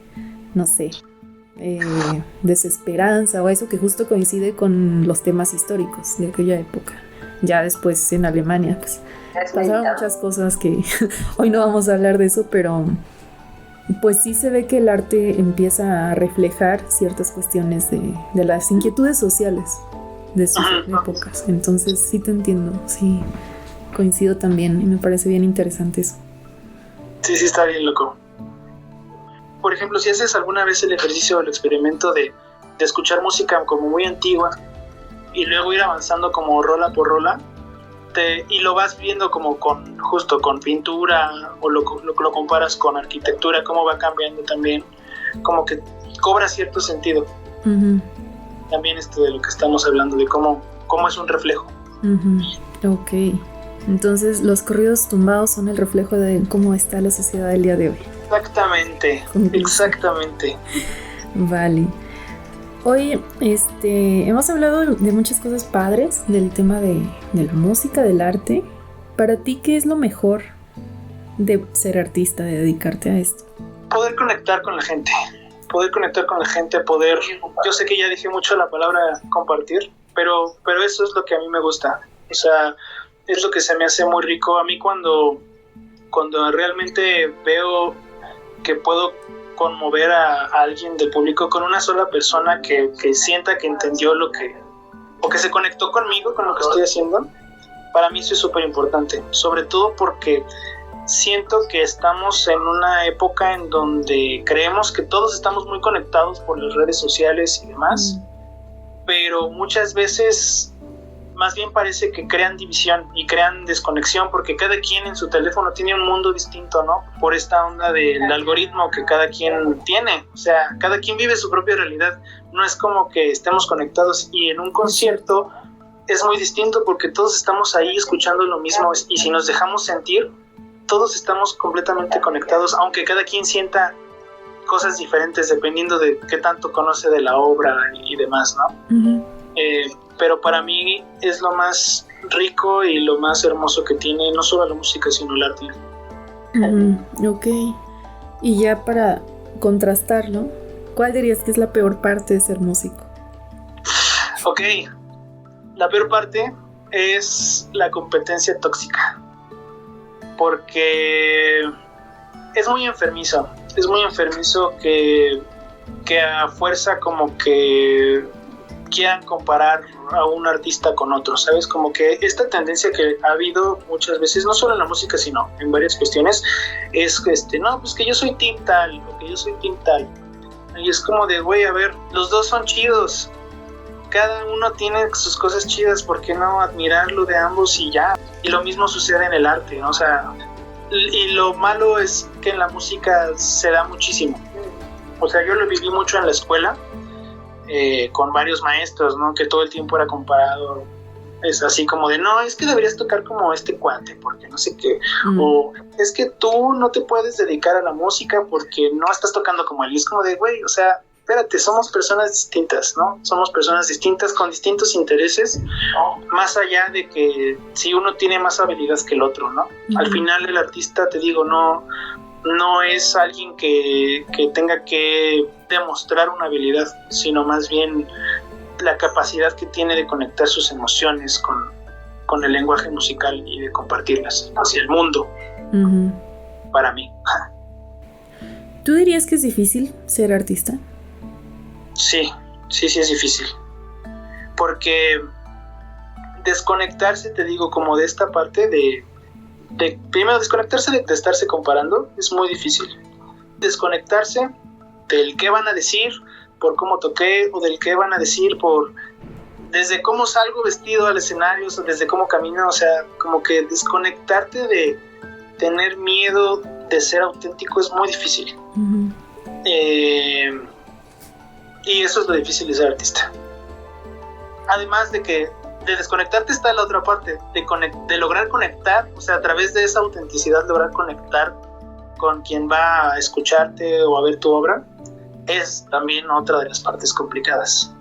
no sé, desesperanza, o eso que justo coincide con los temas históricos de aquella época. Ya después en Alemania pues pasaron muchas cosas que hoy no vamos a hablar de eso, pero pues sí se ve que el arte empieza a reflejar ciertas cuestiones de las inquietudes sociales de sus épocas. Entonces sí te entiendo, sí coincido también, y me parece bien interesante eso. Sí, está bien loco. Por ejemplo, si haces alguna vez el ejercicio o el experimento de escuchar música como muy antigua y luego ir avanzando como rola por rola, y lo vas viendo como justo con pintura, o lo comparas con arquitectura, cómo va cambiando también, como que cobra cierto sentido. También esto de lo que estamos hablando, de cómo es un reflejo. Ok, entonces los corridos tumbados son el reflejo de cómo está la sociedad del día de hoy. Exactamente. Vale. Hoy hemos hablado de muchas cosas padres del tema de la música, del arte. Para ti, ¿qué es lo mejor de ser artista, de dedicarte a esto? Poder conectar con la gente, yo sé que ya dije mucho la palabra compartir, pero eso es lo que a mí me gusta. O sea, es lo que se me hace muy rico a mí cuando realmente veo que puedo conmover a alguien del público con una sola persona que sienta que entendió o que se conectó conmigo, con lo que estoy haciendo. Para mí eso es súper importante, sobre todo porque siento que estamos en una época en donde creemos que todos estamos muy conectados por las redes sociales y demás, pero muchas veces más bien parece que crean división y crean desconexión, porque cada quien en su teléfono tiene un mundo distinto, ¿no? Por esta onda del algoritmo que cada quien tiene. O sea, cada quien vive su propia realidad. No es como que estemos conectados, y en un concierto es muy distinto porque todos estamos ahí escuchando lo mismo, y si nos dejamos sentir, todos estamos completamente conectados, aunque cada quien sienta cosas diferentes dependiendo de qué tanto conoce de la obra y demás, ¿no? Pero para mí es lo más rico y lo más hermoso que tiene no solo la música, sino el arte. Ok. Y ya para contrastarlo, ¿cuál dirías que es la peor parte de ser músico? Ok, la peor parte es la competencia tóxica, porque es muy enfermizo que a fuerza como que quieran comparar a un artista con otro, ¿sabes? Como que esta tendencia que ha habido muchas veces, no solo en la música, sino en varias cuestiones, es no, pues que yo soy team tal, o que yo soy team tal. Y es como de, güey, a ver, los dos son chidos, cada uno tiene sus cosas chidas, ¿por qué no admirar lo de ambos y ya? Y lo mismo sucede en el arte, ¿no? O sea, Y lo malo es que en la música se da muchísimo. O sea, yo lo viví mucho en la escuela, con varios maestros, ¿no? Que todo el tiempo era comparado. Es así como de, no, es que deberías tocar como este cuate, porque no sé qué. O es que tú no te puedes dedicar a la música porque no estás tocando como él. Y es como de, güey, o sea, espérate, somos personas distintas, ¿no? Somos personas distintas con distintos intereses, más allá de que si uno tiene más habilidades que el otro, ¿no? Al final el artista, te digo, no es alguien que tenga que demostrar una habilidad, sino más bien la capacidad que tiene de conectar sus emociones con el lenguaje musical y de compartirlas hacia el mundo, para mí. ¿Tú dirías que es difícil ser artista? Sí, es difícil. Porque desconectarse, te digo, como de esta parte de primero desconectarse de estarse comparando es muy difícil. Desconectarse del qué van a decir por cómo toqué, o del qué van a decir por desde cómo salgo vestido al escenario, o desde cómo camino, o sea, como que desconectarte de tener miedo de ser auténtico es muy difícil. Y eso es lo difícil de ser artista. Además de que de desconectarte está la otra parte, de lograr conectar, o sea, a través de esa autenticidad lograr conectar con quien va a escucharte o a ver tu obra, es también otra de las partes complicadas.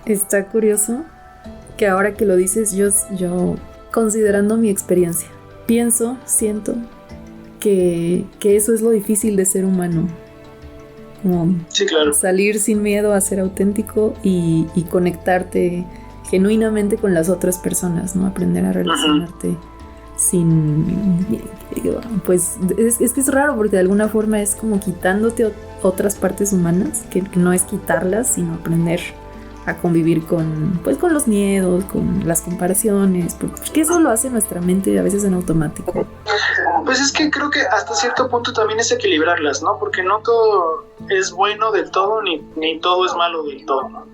Está curioso que ahora que lo dices, yo considerando mi experiencia, siento que eso es lo difícil de ser humano. Como sí, claro. Salir sin miedo a ser auténtico y conectarte genuinamente con las otras personas, ¿no? Aprender a relacionarte sin... Pues es que es raro porque de alguna forma es como quitándote otras partes humanas, que no es quitarlas, sino aprender a convivir con los miedos, con las comparaciones, porque eso lo hace nuestra mente a veces en automático. Pues es que creo que hasta cierto punto también es equilibrarlas, ¿no? Porque no todo es bueno del todo, ni todo es malo del todo, ¿no?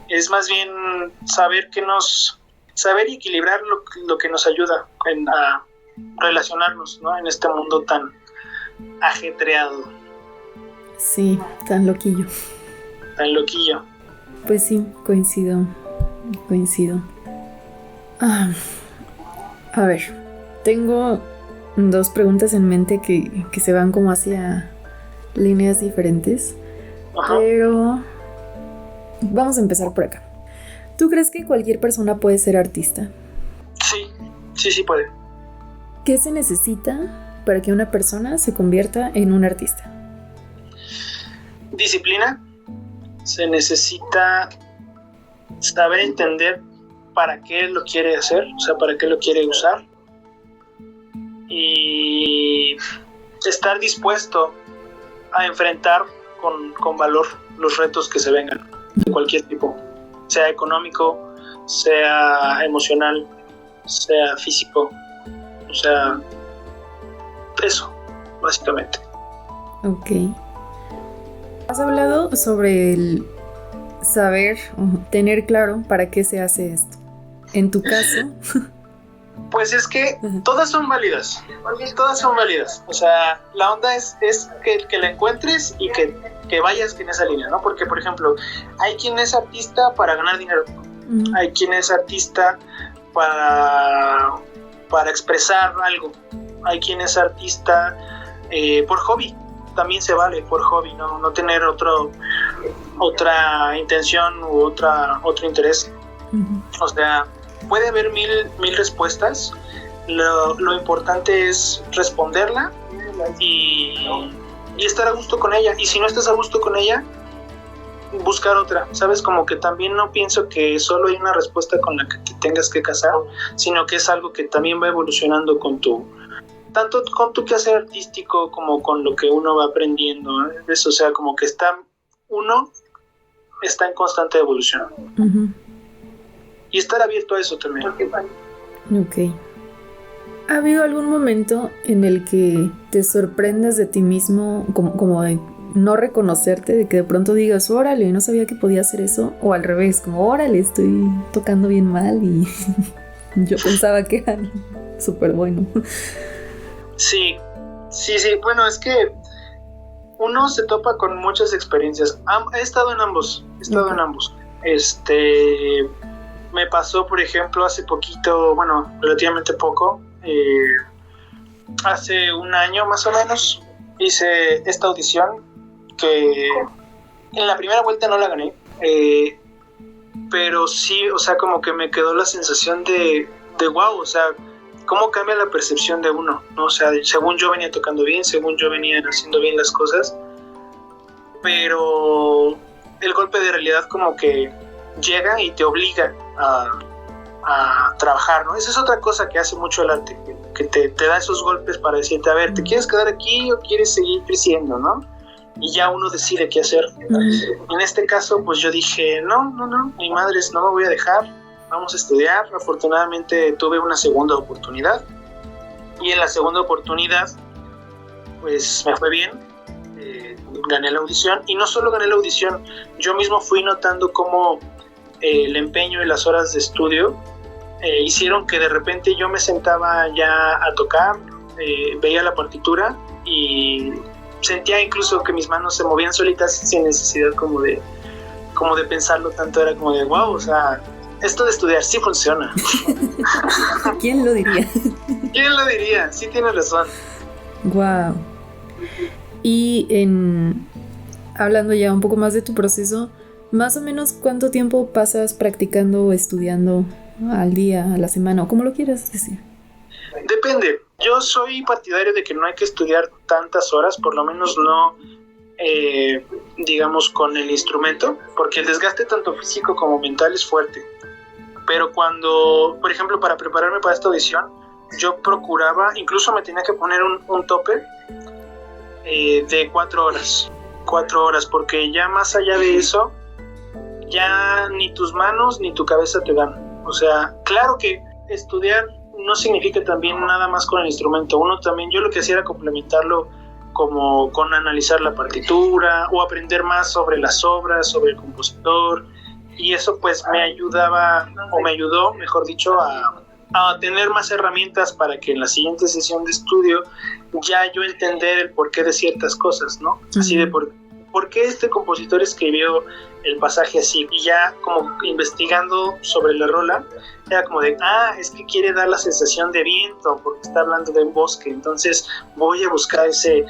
Es más bien saber y equilibrar lo que nos ayuda a relacionarnos, ¿no? En este mundo tan ajetreado. Sí, tan loquillo. Pues sí, coincido. A ver, tengo 2 preguntas en mente que se van como hacia líneas diferentes. Pero vamos a empezar por acá. ¿Tú crees que cualquier persona puede ser artista? Sí puede. ¿Qué se necesita para que una persona se convierta en un artista? Disciplina. Se necesita saber entender para qué lo quiere hacer, o sea, para qué lo quiere usar, y estar dispuesto a enfrentar con valor los retos que se vengan, de cualquier tipo, sea económico, sea emocional, sea físico, o sea, eso, básicamente. Ok. Has hablado sobre el saber o tener claro para qué se hace esto. En tu caso... Pues es que todas son válidas. O sea, la onda es que la encuentres y que vayas en esa línea, ¿no? Porque, por ejemplo, hay quien es artista para ganar dinero. Hay quien es artista para expresar algo. Hay quien es artista por hobby. También se vale por hobby, no tener otra intención u otro interés. O sea, puede haber mil respuestas. Lo importante es responderla y estar a gusto con ella. Y si no estás a gusto con ella, buscar otra, ¿sabes? Como que también no pienso que solo hay una respuesta con la que te tengas que casar, sino que es algo que también va evolucionando tanto con tu quehacer artístico como con lo que uno va aprendiendo, ¿eh? Eso, o sea, como que uno está en constante evolución. Y estar abierto a eso también. Ok. ¿Ha habido algún momento en el que te sorprendas de ti mismo, como de no reconocerte, de que de pronto digas, órale, no sabía que podía hacer eso? O al revés, como, órale, estoy tocando bien mal y... Yo pensaba que era súper bueno. Sí, bueno, es que uno se topa con muchas experiencias. He estado en ambos. Me pasó, por ejemplo, hace poquito, bueno, relativamente poco, hace un año más o menos, hice esta audición que en la primera vuelta no la gané, pero sí, o sea, como que me quedó la sensación de wow, o sea, cómo cambia la percepción de uno, ¿no? O sea, según yo venía tocando bien, según yo venía haciendo bien las cosas, pero el golpe de realidad como que llega y te obliga a trabajar, ¿no? Esa es otra cosa que hace mucho el arte, que te da esos golpes para decirte, a ver, ¿te quieres quedar aquí o quieres seguir creciendo, no? Y ya uno decide qué hacer. En este caso, pues yo dije, no, ni madres, no me voy a dejar, vamos a estudiar. Afortunadamente tuve una segunda oportunidad, y en la segunda oportunidad, pues me fue bien, gané la audición, y no solo gané la audición, yo mismo fui notando cómo el empeño y las horas de estudio hicieron que de repente yo me sentaba ya a tocar, veía la partitura y sentía incluso que mis manos se movían solitas sin necesidad como de pensarlo tanto. Era como de wow, o sea, esto de estudiar sí funciona. ¿Quién lo diría? ¿Quién lo diría? Sí, tienes razón. Wow. Y hablando ya un poco más de tu proceso, más o menos ¿cuánto tiempo pasas practicando o estudiando al día, a la semana, o como lo quieras decir? Depende. Yo soy partidario de que no hay que estudiar tantas horas, por lo menos no, digamos, con el instrumento, porque el desgaste tanto físico como mental es fuerte. Pero cuando, por ejemplo, para prepararme para esta audición, yo procuraba, incluso me tenía que poner un tope de 4 horas. 4 horas, porque ya más allá de eso, ya ni tus manos ni tu cabeza te dan. O sea, claro que estudiar no significa también nada más con el instrumento. Uno también, yo lo que hacía era complementarlo como con analizar la partitura o aprender más sobre las obras, sobre el compositor, y eso pues me ayudaba, o me ayudó, mejor dicho, a tener más herramientas para que en la siguiente sesión de estudio ya yo entender el porqué de ciertas cosas, ¿no? Así de por qué este compositor escribió el pasaje así, y ya como investigando sobre la rola, era como de, es que quiere dar la sensación de viento, porque está hablando de un bosque, entonces voy a buscar ese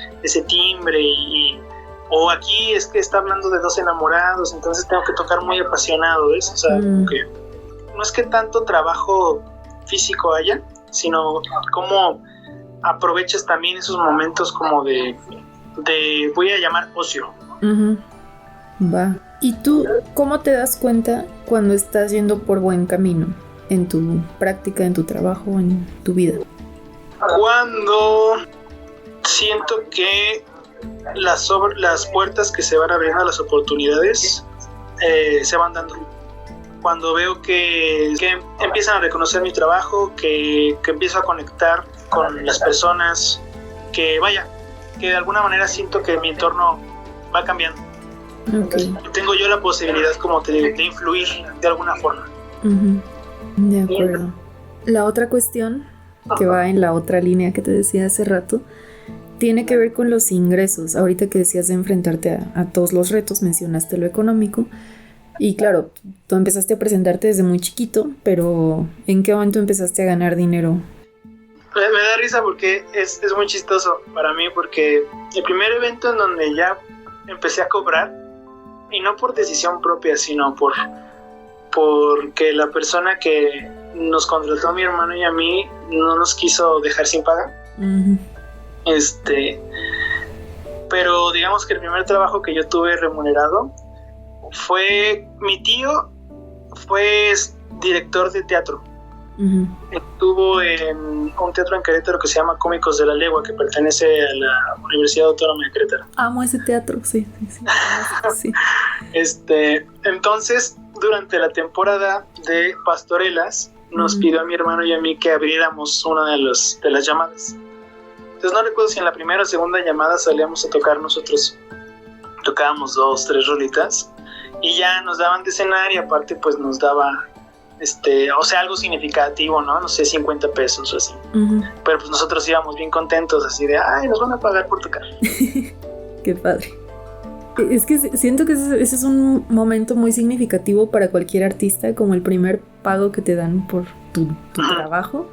timbre, o aquí es que está hablando de 2 enamorados, entonces tengo que tocar muy apasionado, ¿ves? O sea, que no es que tanto trabajo físico haya, sino cómo aprovechas también esos momentos como de voy a llamar ocio. Va. ¿Y tú cómo te das cuenta cuando estás yendo por buen camino en tu práctica, en tu trabajo, en tu vida? Cuando siento que las puertas que se van abriendo, las oportunidades se van dando. Cuando veo que empiezan a reconocer mi trabajo, que empiezo a conectar con las personas, que de alguna manera siento que mi entorno va cambiando. Okay. Tengo yo la posibilidad como de influir de alguna forma. De acuerdo. La otra cuestión, que va en la otra línea que te decía hace rato, tiene que ver con los ingresos. Ahorita que decías de enfrentarte a todos los retos, mencionaste lo económico. Y claro, tú empezaste a presentarte desde muy chiquito, pero ¿en qué momento empezaste a ganar dinero? Me da risa porque es muy chistoso para mí, porque el primer evento en donde ya empecé a cobrar, y no por decisión propia, sino porque la persona que nos contrató a mi hermano y a mí no nos quiso dejar sin paga. Pero digamos que el primer trabajo que yo tuve remunerado fue, mi tío fue director de teatro. Estuvo en un teatro en Querétaro que se llama Cómicos de la Legua, que pertenece a la Universidad Autónoma de Querétaro. Amo ese teatro, sí. Entonces, durante la temporada de pastorelas, nos pidió a mi hermano y a mí que abriéramos una de las llamadas. Entonces no recuerdo si en la primera o segunda llamada salíamos a tocar nosotros. Tocábamos 2, 3 rolitas y ya nos daban de cenar, y aparte pues nos daba o sea, algo significativo, ¿no? No sé, 50 pesos o así. Uh-huh. Pero pues nosotros íbamos bien contentos, así de, ay, nos van a pagar por tocar. Qué padre. Es que siento que ese es un momento muy significativo para cualquier artista, como el primer pago que te dan por tu trabajo.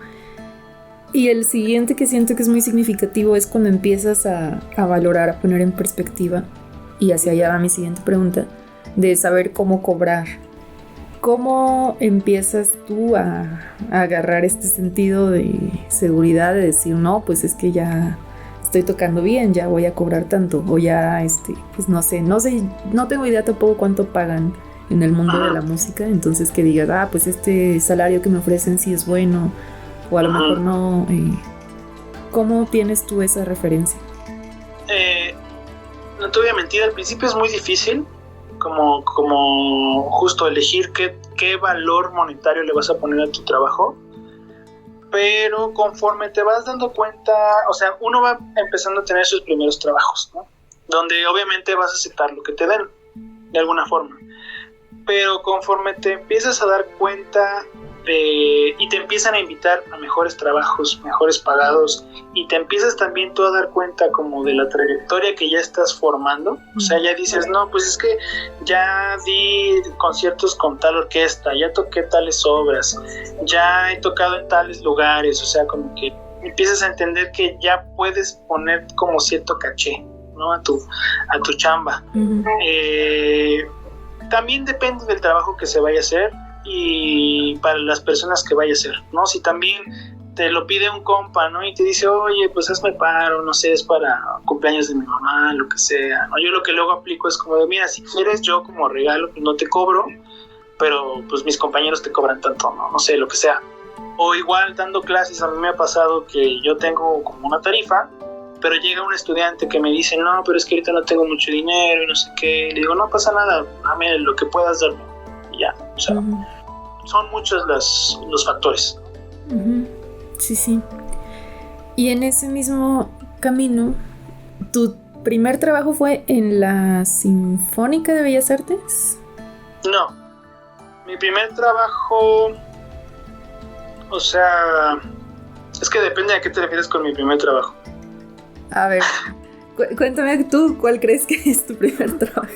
Y el siguiente que siento que es muy significativo es cuando empiezas a valorar, a poner en perspectiva, y hacia allá va mi siguiente pregunta, de saber cómo cobrar. ¿Cómo empiezas tú a agarrar este sentido de seguridad, de decir, no, pues es que ya estoy tocando bien, ya voy a cobrar tanto, o ya, pues no sé, no tengo idea tampoco cuánto pagan en el mundo de la música, entonces que digas, pues este salario que me ofrecen sí es bueno, o a lo mejor no. ¿Cómo tienes tú esa referencia? No te voy a mentir, al principio es muy difícil como justo elegir qué valor monetario le vas a poner a tu trabajo, pero conforme te vas dando cuenta, o sea, uno va empezando a tener sus primeros trabajos, ¿no? Donde obviamente vas a aceptar lo que te den, de alguna forma, pero conforme te empiezas a dar cuenta y te empiezan a invitar a mejores trabajos, mejores pagados, y te empiezas también tú a dar cuenta como de la trayectoria que ya estás formando, o sea, ya dices, no, pues es que ya di conciertos con tal orquesta, ya toqué tales obras, ya he tocado en tales lugares, o sea, como que empiezas a entender que ya puedes poner como cierto caché, ¿no? a tu chamba. Uh-huh. También depende del trabajo que se vaya a hacer y para las personas que vaya a ser, ¿no? Si también te lo pide un compa, ¿no? Y te dice, oye, pues hazme paro, no sé, es para cumpleaños de mi mamá, lo que sea, ¿no? Yo lo que luego aplico es como de, mira, si quieres yo como regalo, pues no te cobro, pero pues mis compañeros te cobran tanto, ¿no? No sé, lo que sea. O igual dando clases, a mí me ha pasado que yo tengo como una tarifa, pero llega un estudiante que me dice, no, pero es que ahorita no tengo mucho dinero y no sé qué. Le digo, no pasa nada, dame lo que puedas darme. Y ya, o sea, uh-huh. Son muchos los factores. Uh-huh. Sí. Y en ese mismo camino, ¿tu primer trabajo fue en la Sinfónica de Bellas Artes? No, mi primer trabajo, o sea, es que depende a qué te refieres con mi primer trabajo. A ver, cuéntame tú, ¿cuál crees que es tu primer trabajo?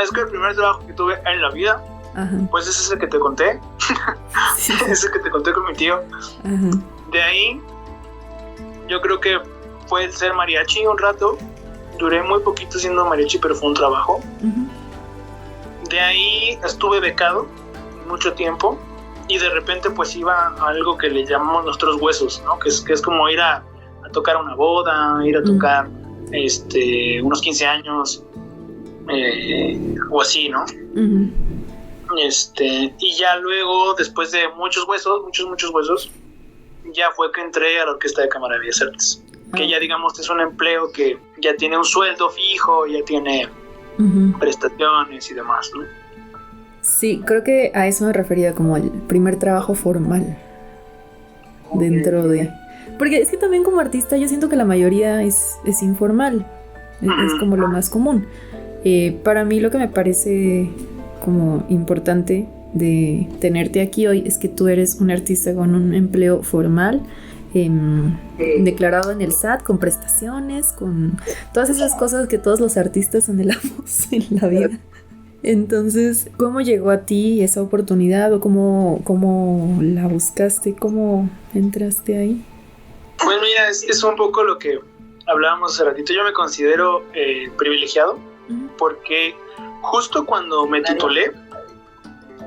Es que el primer trabajo que tuve en la vida, ajá, pues ese es el que te conté. Sí. Ese que te conté con mi tío. Ajá. De ahí, yo creo que fue el ser mariachi un rato. Duré muy poquito siendo mariachi, pero fue un trabajo. Uh-huh. De ahí estuve becado mucho tiempo y de repente pues iba a algo que le llamamos nuestros huesos, ¿no? Que es como ir a tocar una boda, ir a tocar unos 15 años o así, ¿no? Uh-huh. Y ya luego, después de muchos huesos, ya fue que entré a la Orquesta de Cámara de Bellas Artes, que ya digamos es un empleo que ya tiene un sueldo fijo, ya tiene uh-huh. prestaciones y demás, ¿no? Sí, creo que a eso me refería como el primer trabajo formal dentro de... Porque es que también como artista yo siento que la mayoría es informal, es como lo más común. Para mí lo que me parece como importante de tenerte aquí hoy es que tú eres un artista con un empleo formal, declarado en el SAT, con prestaciones, con todas esas cosas que todos los artistas anhelamos en la vida. Entonces, ¿cómo llegó a ti esa oportunidad o cómo la buscaste? ¿Cómo entraste ahí? Pues mira, es un poco lo que hablábamos hace ratito. Yo me considero privilegiado porque justo cuando me titulé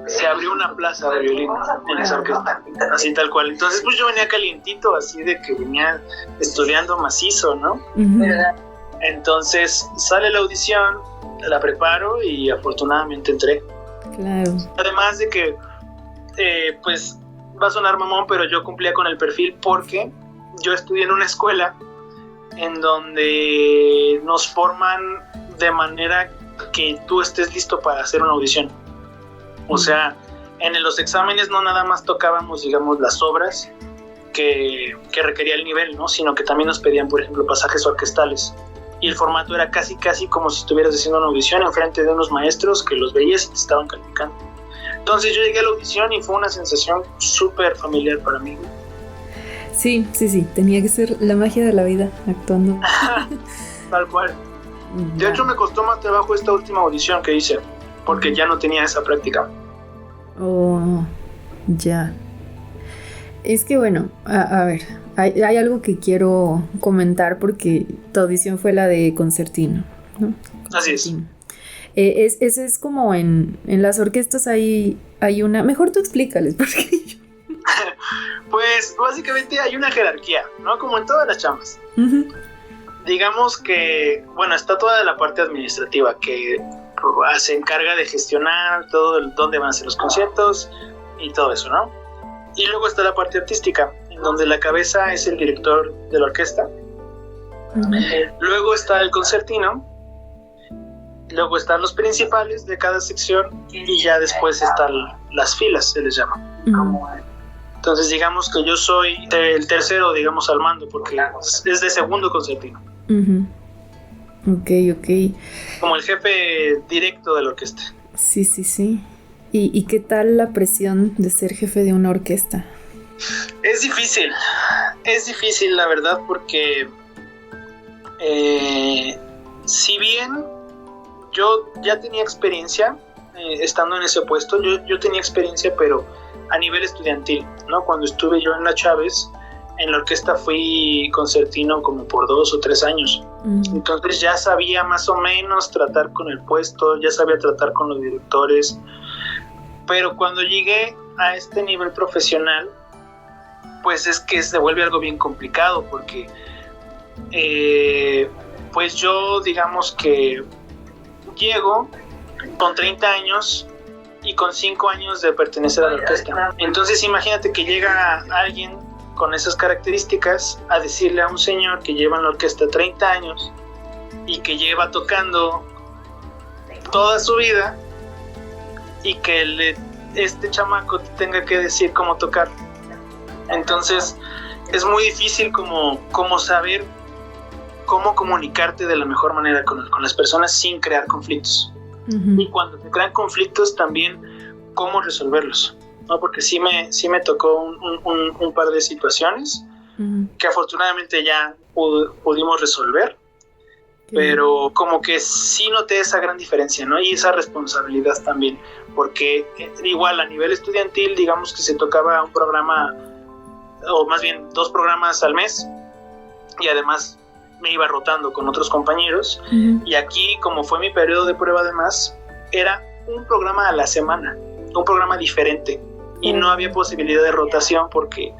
se abrió una plaza de violín en esa orquesta, así tal cual. Entonces pues yo venía calientito, así de que venía estudiando macizo, ¿no? Uh-huh. Entonces sale la audición, la preparo y afortunadamente entré. Claro. Además de que pues va a sonar mamón, pero yo cumplía con el perfil porque yo estudié en una escuela en donde nos forman de manera que tú estés listo para hacer una audición. O sea, en los exámenes no nada más tocábamos, digamos, las obras que requería el nivel, ¿no? Sino que también nos pedían, por ejemplo, pasajes orquestales. Y el formato era casi como si estuvieras haciendo una audición enfrente de unos maestros que los veías y te estaban calificando. Entonces yo llegué a la audición y fue una sensación súper familiar para mí. Sí, tenía que ser la magia de la vida actuando. Tal cual. De hecho me costó más trabajo esta última audición que hice, porque ya no tenía esa práctica. Oh, ya. Es que bueno, a ver, hay algo que quiero comentar porque tu audición fue la de concertino, ¿no? Así es. Ese es como en las orquestas hay una... Mejor tú explícales, porque yo... Pues básicamente hay una jerarquía, ¿no? Como en todas las chambas. Uh-huh. Digamos que, bueno, está toda la parte administrativa que se encarga de gestionar todo dónde van a ser los conciertos y todo eso, ¿no? Y luego está la parte artística, en donde la cabeza es el director de la orquesta. Uh-huh. Luego está el concertino. Luego están los principales de cada sección y ya después están las filas, se les llama. Uh-huh. Entonces digamos que yo soy el tercero, digamos, al mando, porque es de segundo concertino. Uh-huh. Ok. Como el jefe directo de la orquesta. Sí. ¿Y qué tal la presión de ser jefe de una orquesta? Es difícil la verdad, porque si bien yo ya tenía experiencia estando en ese puesto, yo tenía experiencia, pero a nivel estudiantil, ¿no? Cuando estuve yo en la Chávez, en la orquesta fui concertino como por 2 o 3 años. Entonces ya sabía más o menos tratar con el puesto, ya sabía tratar con los directores, pero cuando llegué a este nivel profesional, pues es que se vuelve algo bien complicado, porque pues yo digamos que llego con 30 años y con 5 años de pertenecer a la orquesta. Entonces imagínate que llega alguien con esas características a decirle a un señor que lleva en la orquesta 30 años y que lleva tocando toda su vida, y que este chamaco te tenga que decir cómo tocar. Entonces es muy difícil como saber cómo comunicarte de la mejor manera con las personas sin crear conflictos. Uh-huh. Y cuando se crean conflictos también cómo resolverlos, ¿no? Porque sí me tocó un par de situaciones uh-huh. que afortunadamente ya pudimos resolver, pero como que sí noté esa gran diferencia, ¿no? Y esa responsabilidad también, porque igual a nivel estudiantil, digamos que se tocaba un programa, o más bien 2 programas al mes, y además me iba rotando con otros compañeros, uh-huh. y aquí, como fue mi periodo de prueba además, era un programa a la semana, un programa diferente, y no había posibilidad de rotación porque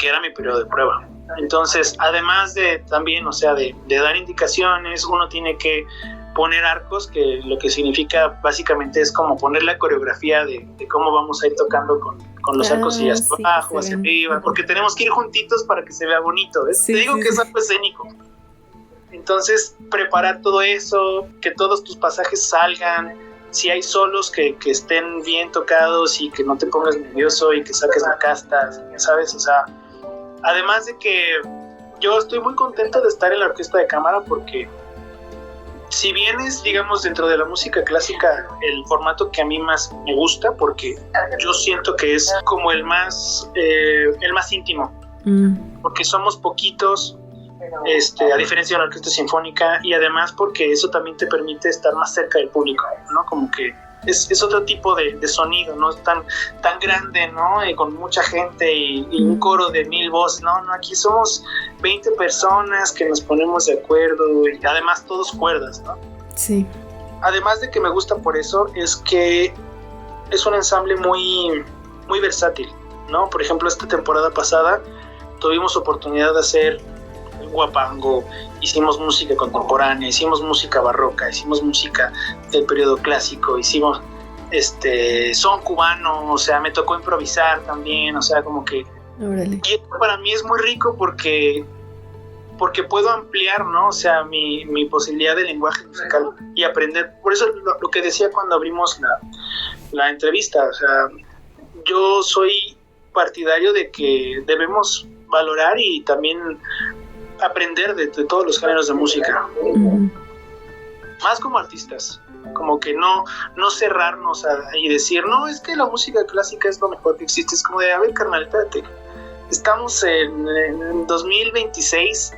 era mi periodo de prueba. Entonces, además de también, o sea, de dar indicaciones, uno tiene que poner arcos, que lo que significa básicamente es como poner la coreografía de cómo vamos a ir tocando con los arcos y hacia abajo, hacia arriba, porque tenemos que ir juntitos para que se vea bonito, ¿ves? Te digo que es algo escénico. Entonces, preparar todo eso, que todos tus pasajes salgan, si hay solos que estén bien tocados y que no te pongas nervioso y que saques la casta, ¿sabes? O sea, además de que yo estoy muy contento de estar en la orquesta de cámara, porque si bien es, digamos, dentro de la música clásica el formato que a mí más me gusta, porque yo siento que es como el más íntimo, porque somos poquitos, a diferencia de la orquesta sinfónica, y además porque eso también te permite estar más cerca del público, ¿no? Como que es otro tipo de sonido, no es tan grande, ¿no? Y con mucha gente y un coro de 1000 voces, no, aquí somos 20 personas que nos ponemos de acuerdo, y además todos cuerdas, ¿no? Sí. Además de que me gusta por eso, es que es un ensamble muy, muy versátil, ¿no? Por ejemplo, esta temporada pasada tuvimos oportunidad de hacer el guapango, hicimos música contemporánea, hicimos música barroca, hicimos música del periodo clásico, hicimos son cubano, o sea, me tocó improvisar también, o sea, como que Órale. Y para mí es muy rico porque puedo ampliar, ¿no? O sea, mi posibilidad de lenguaje musical y aprender. Por eso lo que decía cuando abrimos la entrevista, o sea, yo soy partidario de que debemos valorar y también aprender de todos los géneros de música, más como artistas, como que no cerrarnos y decir, no, es que la música clásica es lo mejor que existe. Es como de, a ver, carnal, espérate, estamos en 2026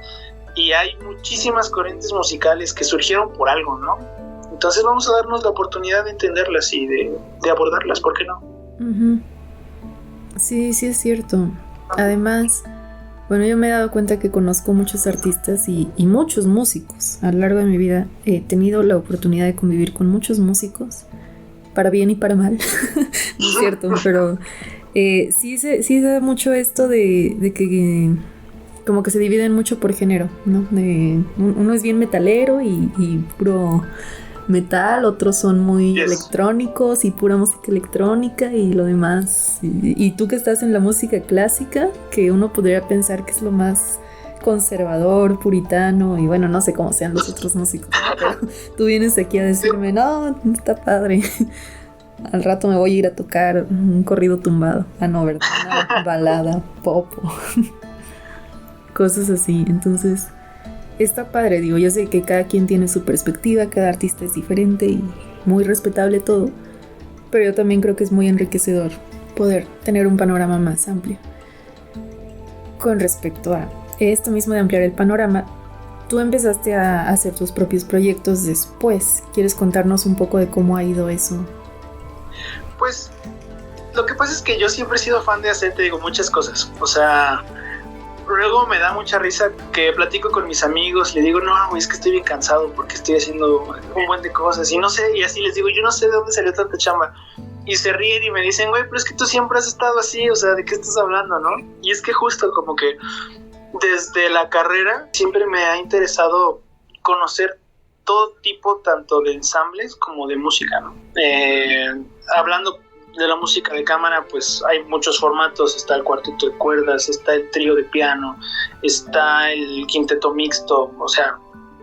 y hay muchísimas corrientes musicales que surgieron por algo, ¿no? Entonces vamos a darnos la oportunidad de entenderlas y de abordarlas, ¿por qué no? Uh-huh. Sí, sí es cierto. Además, bueno, yo me he dado cuenta que conozco muchos artistas y muchos músicos. A lo largo de mi vida he tenido la oportunidad de convivir con muchos músicos, para bien y para mal, no es cierto, pero sí se da mucho esto de que como que se dividen mucho por género, ¿no? Uno es bien metalero y puro metal, otros son muy electrónicos y pura música electrónica y lo demás. Y tú que estás en la música clásica, que uno podría pensar que es lo más conservador, puritano, y bueno, no sé cómo sean los otros músicos, ¿no? Pero tú vienes aquí a decirme, no, está padre. Al rato me voy a ir a tocar un corrido tumbado. Ah, no, ¿verdad? Una balada, pop. Cosas así. Entonces, está padre, digo, yo sé que cada quien tiene su perspectiva, cada artista es diferente y muy respetable todo, pero yo también creo que es muy enriquecedor poder tener un panorama más amplio. Con respecto a esto mismo de ampliar el panorama, tú empezaste a hacer tus propios proyectos después. ¿Quieres contarnos un poco de cómo ha ido eso? Pues, lo que pasa es que yo siempre he sido fan de hacer, te digo, muchas cosas, o sea... Luego me da mucha risa que platico con mis amigos, le digo, no, güey, es que estoy bien cansado porque estoy haciendo un buen de cosas y no sé, y así les digo, yo no sé de dónde salió tanta chamba. Y se ríen y me dicen, güey, pero es que tú siempre has estado así, o sea, ¿de qué estás hablando, no? Y es que justo como que desde la carrera siempre me ha interesado conocer todo tipo, tanto de ensambles como de música, ¿no? Hablando de la música de cámara, pues hay muchos formatos, está el cuarteto de cuerdas, está el trío de piano, está el quinteto mixto, o sea,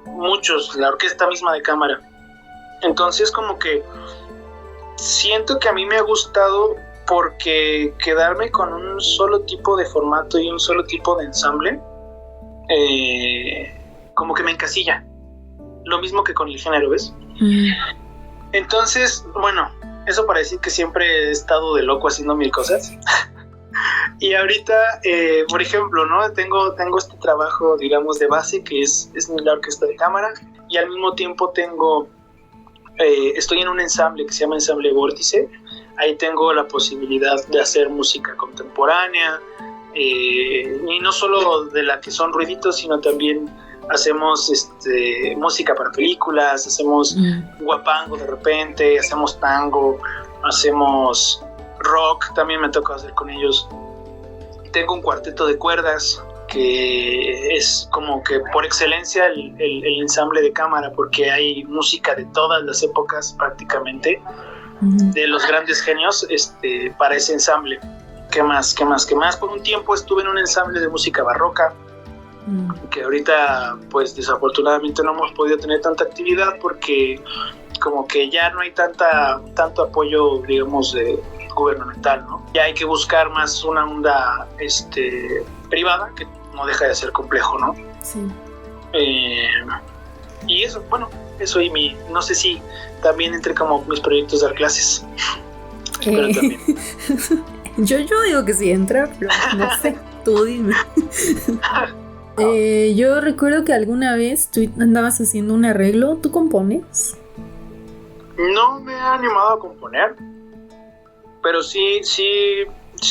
muchos, la orquesta misma de cámara. Entonces como que siento que a mí me ha gustado porque quedarme con un solo tipo de formato y un solo tipo de ensamble, como que me encasilla, lo mismo que con el género, ¿ves? Entonces, bueno, eso para decir que siempre he estado de loco haciendo mil cosas. Y ahorita, por ejemplo, ¿no? Tengo este trabajo, digamos, de base, que es la orquesta de cámara, y al mismo tiempo estoy en un ensamble que se llama Ensamble Vórtice. Ahí tengo la posibilidad de hacer música contemporánea, y no solo de la que son ruiditos, sino también hacemos música para películas, hacemos guapango de repente, hacemos tango, hacemos rock, también me toca hacer con ellos. Tengo un cuarteto de cuerdas que es como que por excelencia el ensamble de cámara, porque hay música de todas las épocas prácticamente, de los grandes genios para ese ensamble. ¿Qué más? Por un tiempo estuve en un ensamble de música barroca, que ahorita pues desafortunadamente no hemos podido tener tanta actividad porque como que ya no hay tanto apoyo, digamos, gubernamental, ¿no? Ya hay que buscar más una onda privada, que no deja de ser complejo, ¿no? Sí. Y eso, bueno, eso y no sé si también entre como mis proyectos de dar clases. Pero también. Yo digo que sí entra, pero no sé, tú dime. Yo recuerdo que alguna vez tú andabas haciendo un arreglo. ¿Tú compones? No me he animado a componer, pero sí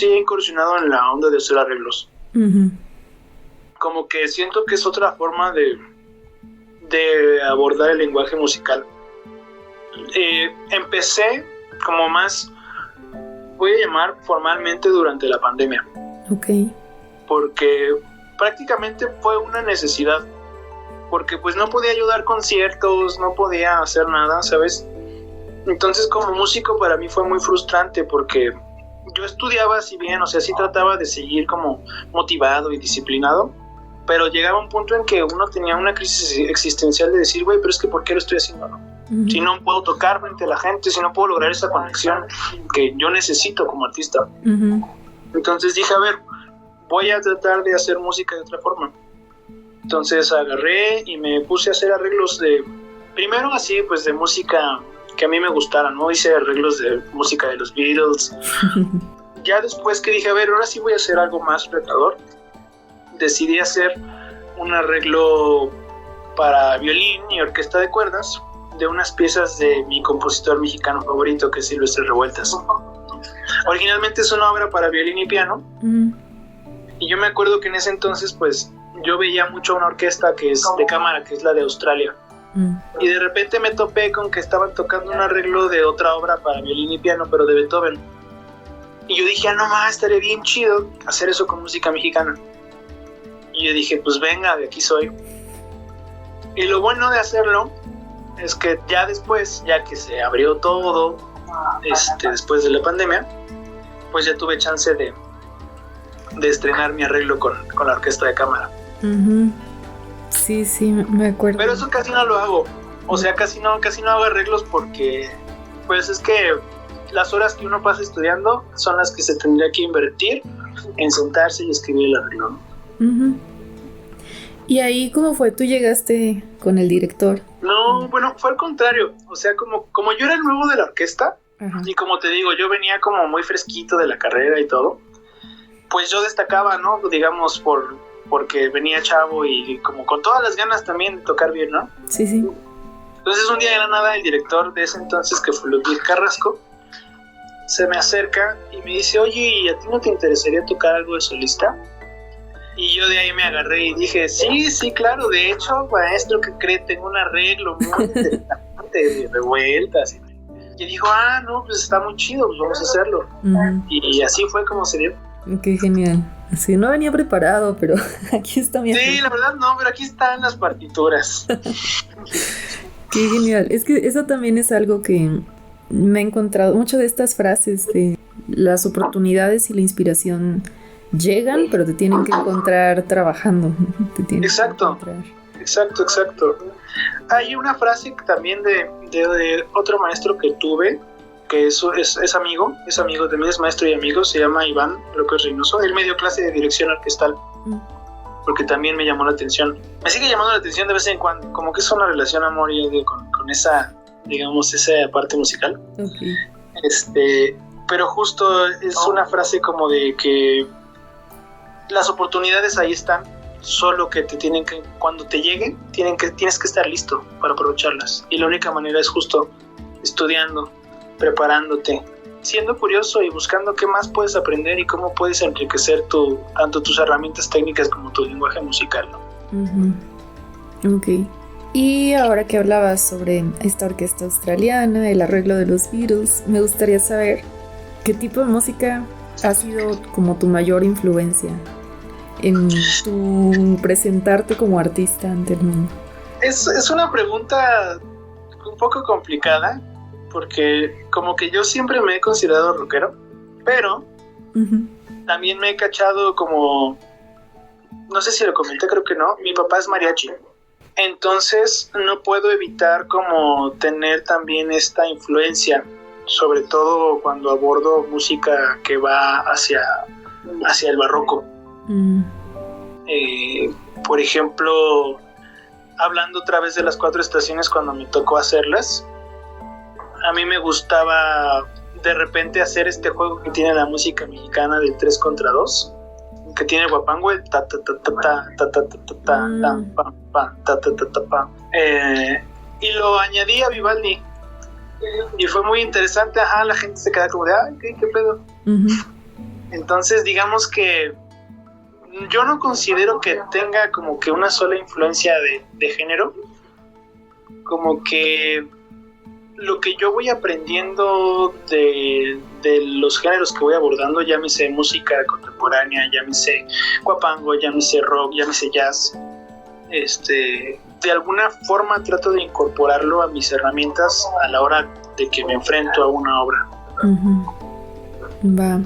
he incursionado en la onda de hacer arreglos. Uh-huh. Como que siento que es otra forma de abordar el lenguaje musical. Empecé como más, voy a llamar formalmente, durante la pandemia. Okay. Porque prácticamente fue una necesidad, porque pues no podía ayudar conciertos, no podía hacer nada, ¿sabes? Entonces como músico para mí fue muy frustrante, porque yo estudiaba, si bien, o sea, sí trataba de seguir como motivado y disciplinado, pero llegaba un punto en que uno tenía una crisis existencial de decir, güey, pero es que ¿por qué lo estoy haciendo, no? Uh-huh. Si no puedo tocar frente a la gente, si no puedo lograr esa conexión que yo necesito como artista. Uh-huh. Entonces dije, a ver, voy a tratar de hacer música de otra forma. Entonces agarré y me puse a hacer arreglos primero así, pues de música a mí me gustaran, ¿no? Hice arreglos de música de los Beatles. Ya después que dije, a ver, ahora sí voy a hacer algo más retador, decidí hacer un arreglo para violín y orquesta de cuerdas de unas piezas de mi compositor mexicano favorito, que es Silvestre Revueltas. Originalmente es una obra para violín y piano, y yo me acuerdo que en ese entonces pues yo veía mucho una orquesta que es de cámara, que es la de Australia, y de repente me topé con que estaban tocando un arreglo de otra obra para violín y piano, pero de Beethoven, y yo dije, no más, estaría bien chido hacer eso con música mexicana. Y yo dije, pues venga, de aquí soy. Y lo bueno de hacerlo es que ya después, ya que se abrió todo, después de la pandemia, pues ya tuve chance de estrenar mi arreglo con la orquesta de cámara. Sí, me acuerdo. Pero eso casi no lo hago. O sea, casi no hago arreglos porque, pues es que las horas que uno pasa estudiando son las que se tendría que invertir en sentarse y escribir el arreglo, ¿no? ¿Y ahí cómo fue? ¿Tú llegaste con el director? No, bueno, fue al contrario. O sea, como yo era el nuevo de la orquesta, y como te digo, yo venía como muy fresquito de la carrera y todo, pues yo destacaba, ¿no? Digamos, porque venía chavo y como con todas las ganas también de tocar bien, ¿no? Sí. Entonces un día de la nada el director de ese entonces, que fue Ludwig Carrasco, se me acerca y me dice, oye, ¿y a ti no te interesaría tocar algo de solista? Y yo de ahí me agarré y dije, sí, claro, de hecho, maestro, ¿qué cree? Tengo un arreglo muy interesante de Revueltas. Y dijo, no, pues está muy chido, pues vamos a hacerlo. Y así fue como se dio. Qué genial. Sí, no venía preparado, pero aquí está mi arreglo. Sí, la verdad no, pero aquí están las partituras. Qué genial. Es que eso también es algo que me he encontrado. Muchas de estas frases de las oportunidades y la inspiración llegan, pero te tienen que encontrar trabajando. Exacto. Hay una frase también de otro maestro que tuve, que es amigo de mí, es maestro y amigo, se llama Iván López Reynoso. Él me dio clase de dirección orquestal, porque también me llamó la atención. Me sigue llamando la atención de vez en cuando, como que es una relación amor y odio con esa, digamos, esa parte musical. Pero justo es una frase como de que las oportunidades ahí están, solo que cuando te lleguen, tienes que estar listo para aprovecharlas. Y la única manera es justo estudiando, preparándote, siendo curioso y buscando qué más puedes aprender y cómo puedes enriquecer tanto tus herramientas técnicas como tu lenguaje musical, ¿no? Ok. Y ahora que hablabas sobre esta orquesta australiana, el arreglo de los Beatles, me gustaría saber qué tipo de música ha sido como tu mayor influencia en tu presentarte como artista ante el mundo. Es una pregunta un poco complicada, porque como que yo siempre me he considerado rockero, pero también me he cachado como, no sé si lo comenté, creo que no, mi papá es mariachi, entonces no puedo evitar como tener también esta influencia, sobre todo cuando abordo música que va hacia el barroco. Por ejemplo, hablando otra vez de las 4 estaciones, cuando me tocó hacerlas, a mí me gustaba de repente hacer este juego que tiene la música mexicana del 3 contra 2, que tiene el guapango, el ta ta ta ta ta ta ta ta ta ta pa pa ta ta ta ta pa, y lo añadí a Vivaldi y fue muy interesante. La gente se queda como de ¿qué pedo? Entonces digamos que yo no considero que tenga como que una sola influencia de género, como que lo que yo voy aprendiendo de los géneros que voy abordando, llámese música contemporánea, llámese guapango, llámese rock, llámese jazz, de alguna forma trato de incorporarlo a mis herramientas a la hora de que me enfrento a una obra. Va.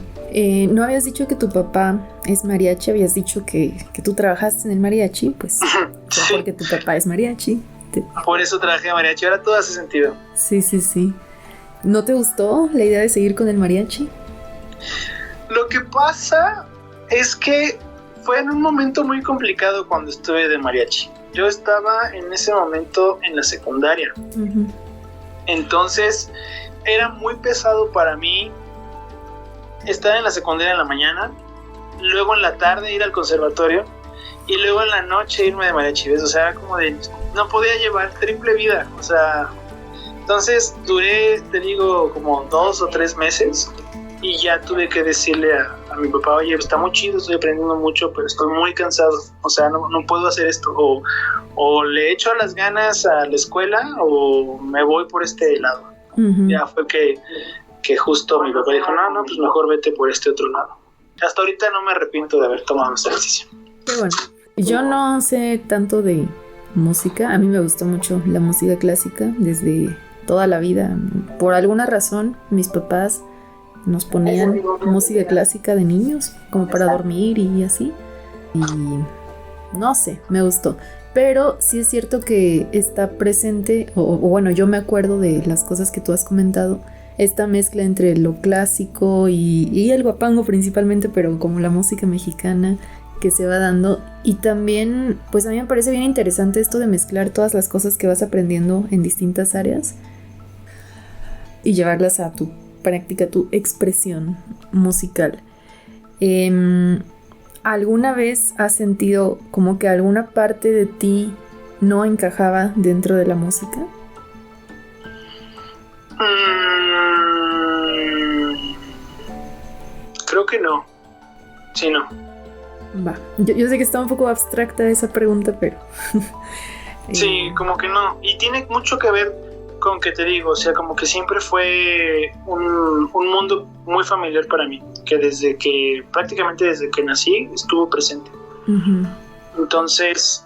¿No habías dicho que tu papá es mariachi? Habías dicho que tú trabajaste en el mariachi, pues sí. Porque tu papá es mariachi. Por eso trabajé en mariachi, ahora todo hace sentido. Sí. ¿No te gustó la idea de seguir con el mariachi? Lo que pasa es que fue en un momento muy complicado cuando estuve de mariachi. Yo estaba en ese momento en la secundaria. Entonces era muy pesado para mí estar en la secundaria en la mañana, luego en la tarde ir al conservatorio y luego en la noche irme de mariachi, ¿ves? O sea, era como de, no podía llevar triple vida, o sea, entonces duré, te digo, como 2 o 3 meses y ya tuve que decirle a mi papá, oye, está muy chido, estoy aprendiendo mucho, pero estoy muy cansado, o sea, no puedo hacer esto, o le echo las ganas a la escuela o me voy por este lado. Uh-huh. Ya fue que justo mi papá dijo, no, pues mejor vete por este otro lado. Hasta ahorita no me arrepiento de haber tomado esa decisión. Qué bueno. Yo no sé tanto de música, a mí me gustó mucho la música clásica desde toda la vida. Por alguna razón, mis papás nos ponían música clásica de niños, como para dormir y así. Y no sé, me gustó. Pero sí es cierto que está presente, o bueno, yo me acuerdo de las cosas que tú has comentado, esta mezcla entre lo clásico y el guapango principalmente, pero como la música mexicana que se va dando. Y también, pues a mí me parece bien interesante esto de mezclar todas las cosas que vas aprendiendo en distintas áreas y llevarlas a tu práctica, tu expresión musical. ¿Alguna vez has sentido como que alguna parte de ti no encajaba dentro de la música? Creo que no. Sí, no. Va. Yo sé que está un poco abstracta esa pregunta, pero... Sí, como que no. Y tiene mucho que ver con que te digo, o sea, como que siempre fue un mundo muy familiar para mí, que prácticamente desde que nací estuvo presente. Uh-huh. Entonces,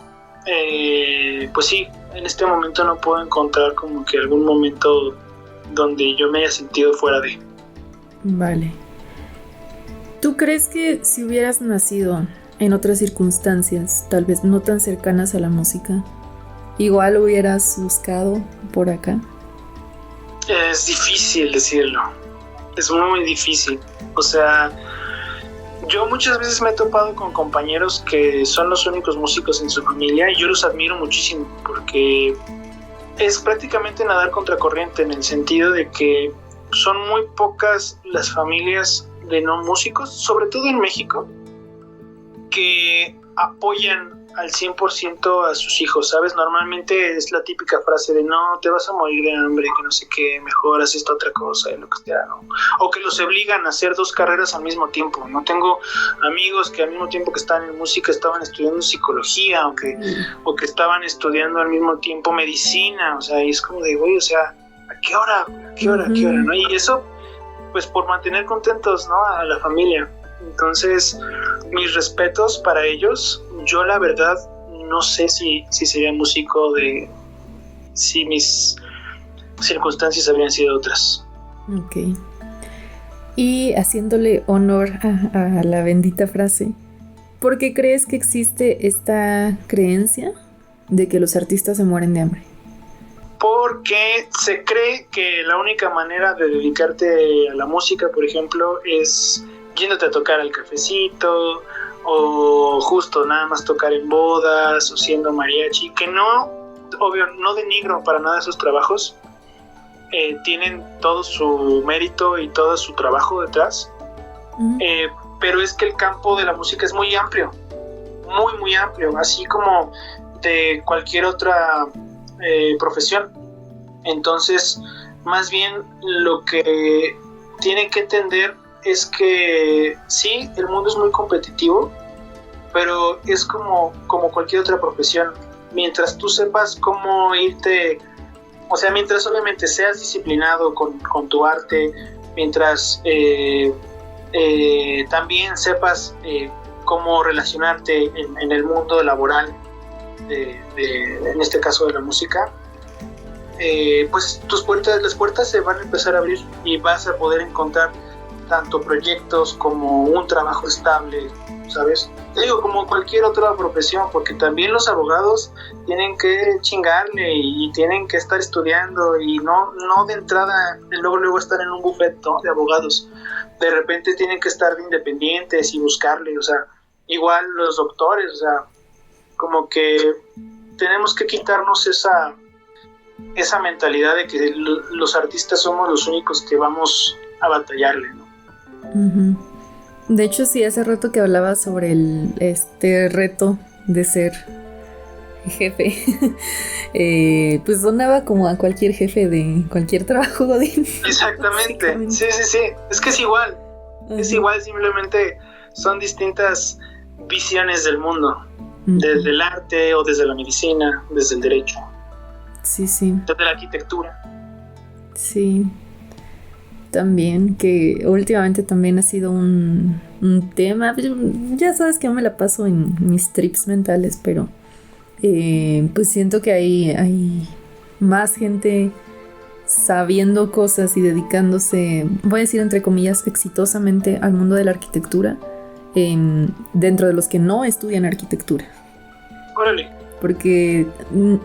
pues sí, en este momento no puedo encontrar como que algún momento donde yo me haya sentido fuera de. Vale. ¿Tú crees que si hubieras nacido en otras circunstancias, tal vez no tan cercanas a la música, igual hubieras buscado por acá? Es difícil decirlo. Es muy difícil. O sea, yo muchas veces me he topado con compañeros que son los únicos músicos en su familia y yo los admiro muchísimo porque es prácticamente nadar contracorriente en el sentido de que son muy pocas las familias de no músicos, sobre todo en México, que apoyan al 100% a sus hijos, ¿sabes? Normalmente es la típica frase de no, te vas a morir de hambre, que no sé qué, mejor haces esta otra cosa, lo que sea, ¿no? O que los obligan a hacer 2 carreras al mismo tiempo, ¿no? Tengo amigos que al mismo tiempo que están en música estaban estudiando psicología o que estaban estudiando al mismo tiempo medicina, o sea, y es como de, güey, o sea, ¿a qué hora, no? Y eso, pues por mantener contentos, ¿no? A la familia. Entonces, mis respetos para ellos. Yo la verdad no sé si sería músico si mis circunstancias habrían sido otras. Ok. Y haciéndole honor a la bendita frase, ¿por qué crees que existe esta creencia de que los artistas se mueren de hambre? Porque se cree que la única manera de dedicarte a la música, por ejemplo, es yéndote a tocar al cafecito o justo nada más tocar en bodas o siendo mariachi, que no, obvio, no denigro para nada esos trabajos, tienen todo su mérito y todo su trabajo detrás, pero es que el campo de la música es muy amplio, muy muy amplio, así como de cualquier otra profesión. Entonces, más bien lo que tienen que entender es que sí, el mundo es muy competitivo, pero es como cualquier otra profesión. Mientras tú sepas cómo irte, o sea, mientras obviamente seas disciplinado con tu arte, mientras también sepas cómo relacionarte en el mundo laboral, en este caso de la música, pues las puertas se van a empezar a abrir y vas a poder encontrar tanto proyectos como un trabajo estable, ¿sabes? Te digo, como cualquier otra profesión, porque también los abogados tienen que chingarle y tienen que estar estudiando y no de entrada, luego estar en un buffet, ¿no?, de abogados. De repente tienen que estar de independientes y buscarle, o sea, igual los doctores, o sea, como que tenemos que quitarnos esa mentalidad de que los artistas somos los únicos que vamos a batallarle, ¿no? Uh-huh. De hecho, sí, hace rato que hablaba sobre este reto de ser jefe, pues sonaba como a cualquier jefe de cualquier trabajo godín. Exactamente, sí, es que es igual, uh-huh. Es igual, simplemente son distintas visiones del mundo, uh-huh. Desde el arte o desde la medicina, desde el derecho. Sí. Desde la arquitectura. Sí. También, que últimamente también ha sido un tema. Ya sabes que yo me la paso en mis trips mentales, pero pues siento que hay más gente sabiendo cosas y dedicándose, voy a decir entre comillas, exitosamente al mundo de la arquitectura, dentro de los que no estudian arquitectura. Órale. Porque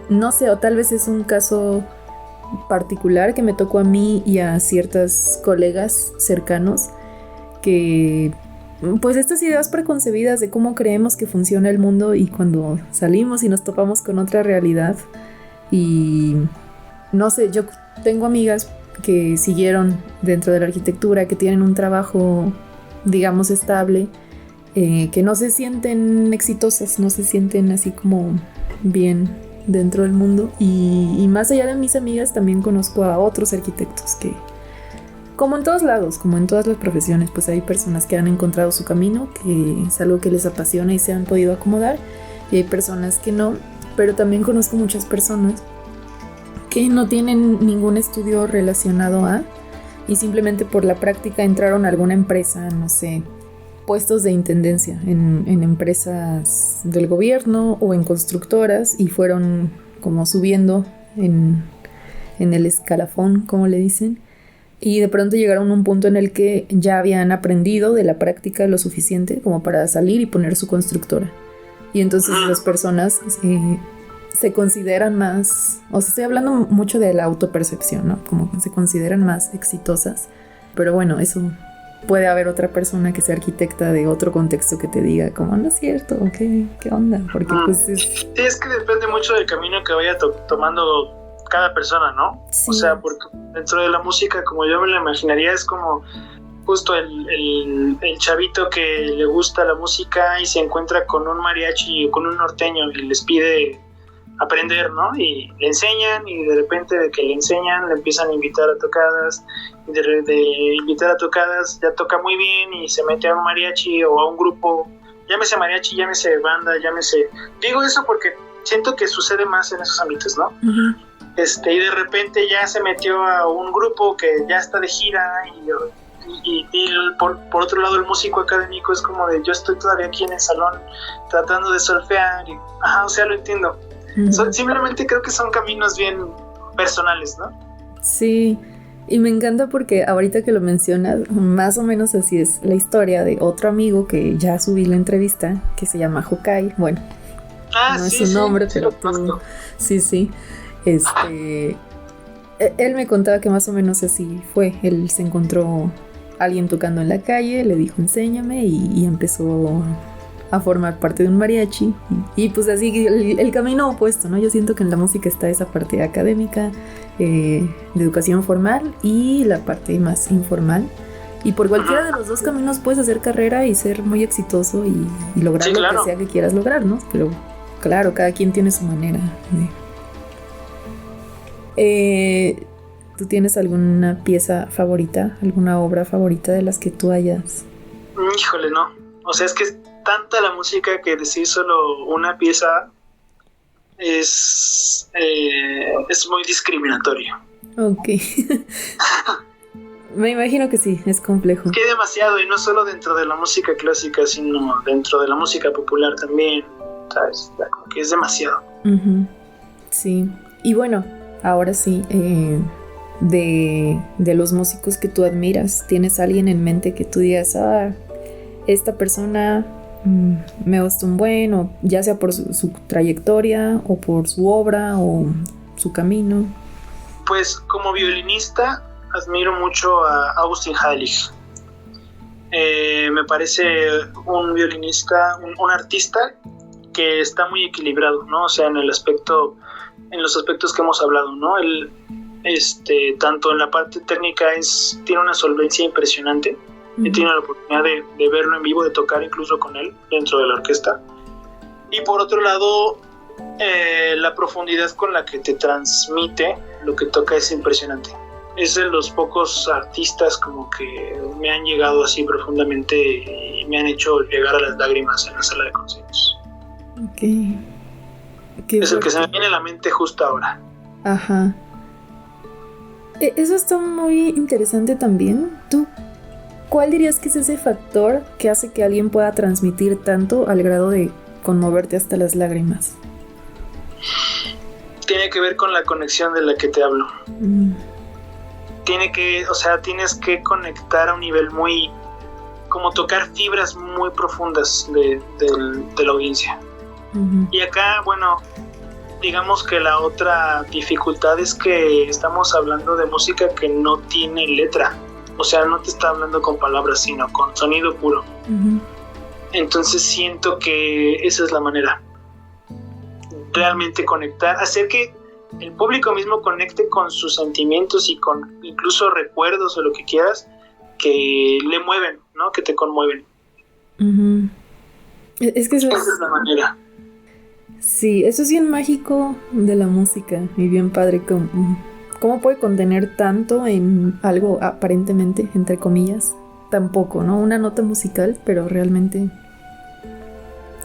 no sé, o tal vez es un caso particular que me tocó a mí y a ciertas colegas cercanos, que pues estas ideas preconcebidas de cómo creemos que funciona el mundo, y cuando salimos y nos topamos con otra realidad, y no sé, yo tengo amigas que siguieron dentro de la arquitectura, que tienen un trabajo, digamos, estable, que no se sienten exitosas, no se sienten así como bien dentro del mundo, y más allá de mis amigas también conozco a otros arquitectos que, como en todos lados, como en todas las profesiones, pues hay personas que han encontrado su camino, que es algo que les apasiona y se han podido acomodar, y hay personas que no, pero también conozco muchas personas que no tienen ningún estudio relacionado a, y simplemente por la práctica entraron a alguna empresa, no sé, puestos de intendencia en empresas del gobierno o en constructoras, y fueron como subiendo en el escalafón, como le dicen, y de pronto llegaron a un punto en el que ya habían aprendido de la práctica lo suficiente como para salir y poner su constructora, y entonces esas personas se consideran más, o sea, estoy hablando mucho de la autopercepción, ¿no? Como que se consideran más exitosas, pero bueno, eso puede haber otra persona que sea arquitecta de otro contexto que te diga como, no es cierto, ¿qué onda? Porque pues sí, es que depende mucho del camino que vaya tomando cada persona, ¿no? Sí. O sea, porque dentro de la música, como yo me la imaginaría, es como justo el chavito que le gusta la música y se encuentra con un mariachi o con un norteño y les pide aprender, ¿no? Y le enseñan, y de repente de que le enseñan le empiezan a invitar a tocadas, y de invitar a tocadas ya toca muy bien y se mete a un mariachi o a un grupo, llámese mariachi, llámese banda, llámese... Digo eso porque siento que sucede más en esos ámbitos, ¿no? Uh-huh. Y de repente ya se metió a un grupo que ya está de gira, y por otro lado el músico académico es como de yo estoy todavía aquí en el salón tratando de solfear, y, o sea, lo entiendo. Uh-huh. Simplemente creo que son caminos bien personales, ¿no? Sí, y me encanta porque ahorita que lo mencionas, más o menos así es la historia de otro amigo que ya subí la entrevista, que se llama Hokai. Bueno, no sí, es su nombre, sí, pero tú... Sí. Él me contaba que más o menos así fue. Él se encontró a alguien tocando en la calle, le dijo enséñame, y empezó a formar parte de un mariachi, y pues así el camino opuesto, ¿no? Yo siento que en la música está esa parte académica, de educación formal, y la parte más informal, y por cualquiera de los dos caminos puedes hacer carrera y ser muy exitoso y lograr sí, claro, lo que sea que quieras lograr, ¿no? Pero claro, cada quien tiene su manera de... ¿Tú tienes alguna pieza favorita, alguna obra favorita de las que tú hayas? Híjole, no. O sea, es que tanta la música que decir solo una pieza es muy discriminatorio. Ok. Me imagino que sí, es complejo. Es que hay demasiado, y no solo dentro de la música clásica, sino dentro de la música popular también, ¿sabes? Como que es demasiado. Uh-huh. Sí, y bueno, ahora sí, de los músicos que tú admiras, ¿tienes alguien en mente que tú digas, esta persona me gusta un buen, o ya sea por su trayectoria o por su obra o su camino? Pues como violinista admiro mucho a Augustin Heilig. Me parece un violinista, un artista que está muy equilibrado, ¿no? O sea, en el aspecto en los aspectos que hemos hablado, ¿no? Tanto en la parte técnica tiene una solvencia impresionante. He tenido la oportunidad de verlo en vivo, de tocar incluso con él dentro de la orquesta. Y por otro lado, la profundidad con la que te transmite lo que toca es impresionante. Es de los pocos artistas como que me han llegado así profundamente y me han hecho llegar a las lágrimas en la sala de conciertos. Okay. Es el que se me viene a la mente justo ahora. Ajá. Eso está muy interesante también. ¿Tú cuál dirías que es ese factor que hace que alguien pueda transmitir tanto al grado de conmoverte hasta las lágrimas? Tiene que ver con la conexión de la que te hablo. Tienes que conectar a un nivel muy, como tocar fibras muy profundas de la audiencia. Y acá, bueno, digamos que la otra dificultad es que estamos hablando de música que no tiene letra. O sea, no te está hablando con palabras, sino con sonido puro. Entonces siento que esa es la manera. Realmente conectar, hacer que el público mismo conecte con sus sentimientos y con incluso recuerdos o lo que quieras que le mueven, ¿no? Que te conmueven. Es que esa es la manera. Sí, eso es bien mágico de la música y bien padre. ¿Cómo puede contener tanto en algo aparentemente, entre comillas, tan poco, ¿no? Una nota musical, pero realmente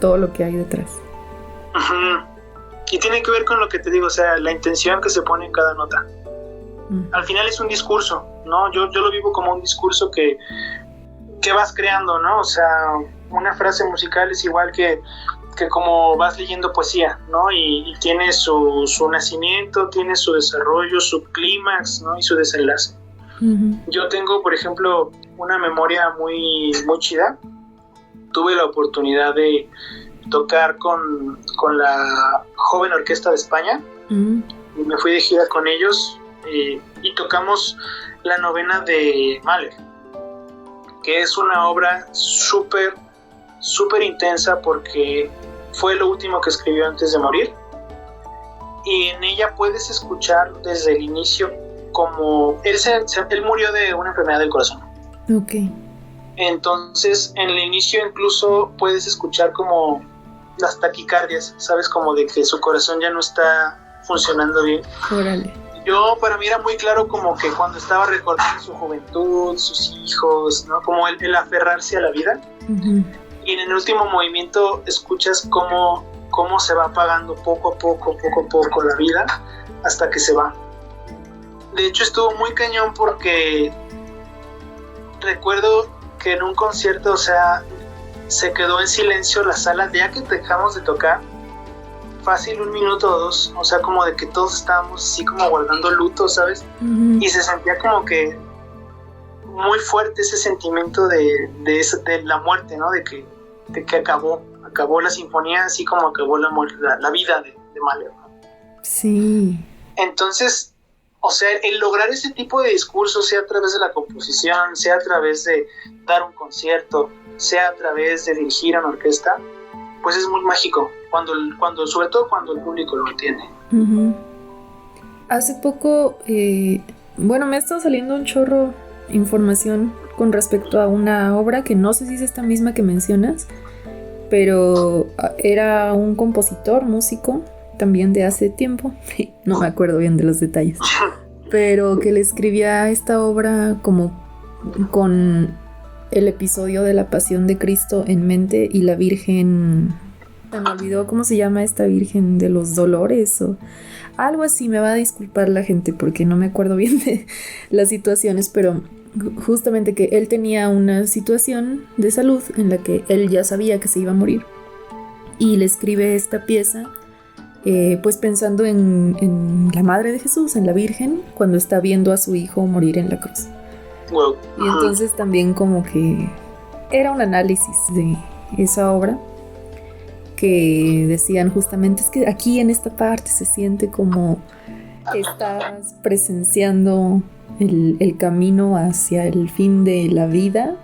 todo lo que hay detrás. Y tiene que ver con lo que te digo, o sea, la intención que se pone en cada nota. Al final es un discurso, ¿no? Yo lo vivo como un discurso que vas creando, ¿no? O sea, una frase musical es igual que como vas leyendo poesía, ¿no? Y tiene su nacimiento, tiene su desarrollo, su clímax, ¿no? Y su desenlace. Yo tengo, por ejemplo, una memoria muy, muy chida. Tuve la oportunidad de tocar con la Joven Orquesta de España. Y me fui de gira con ellos y tocamos la novena de Mahler, que es una obra súper, súper intensa porque fue lo último que escribió antes de morir, y en ella puedes escuchar desde el inicio como él murió de una enfermedad del corazón. Entonces en el inicio incluso puedes escuchar como las taquicardias, sabes, como de que su corazón ya no está funcionando bien. Órale. Para mí era muy claro como que cuando estaba recordando su juventud, sus hijos, ¿no? Como el aferrarse a la vida. Y en el último movimiento escuchas cómo se va apagando poco a poco la vida hasta que se va. De hecho estuvo muy cañón porque recuerdo que en un concierto, o sea, se quedó en silencio la sala, ya que dejamos de tocar, fácil 1 minuto o 2, o sea, como de que todos estábamos así como guardando luto, ¿sabes? Y se sentía como que muy fuerte ese sentimiento de la muerte, ¿no? De que acabó la sinfonía, así como acabó la vida de Mahler, ¿no? Sí. Entonces, o sea, el lograr ese tipo de discurso, sea a través de la composición, sea a través de dar un concierto, sea a través de dirigir a una orquesta, pues es muy mágico, sobre todo cuando el público lo entiende. Hace poco, me ha estado saliendo un chorro información con respecto a una obra que no sé si es esta misma que mencionas, pero era un compositor, músico, también de hace tiempo, no me acuerdo bien de los detalles, pero que le escribía esta obra como con el episodio de la Pasión de Cristo en mente y la Virgen, se me olvidó cómo se llama esta Virgen de los Dolores o algo así. Me va a disculpar la gente porque no me acuerdo bien de las situaciones, pero justamente que él tenía una situación de salud en la que él ya sabía que se iba a morir y le escribe esta pieza pues pensando en la Madre de Jesús, en la Virgen, cuando está viendo a su hijo morir en la cruz. Wow. Y entonces también como que era un análisis de esa obra que decían justamente es que aquí en esta parte se siente como estás presenciando el camino hacia el fin de la vida,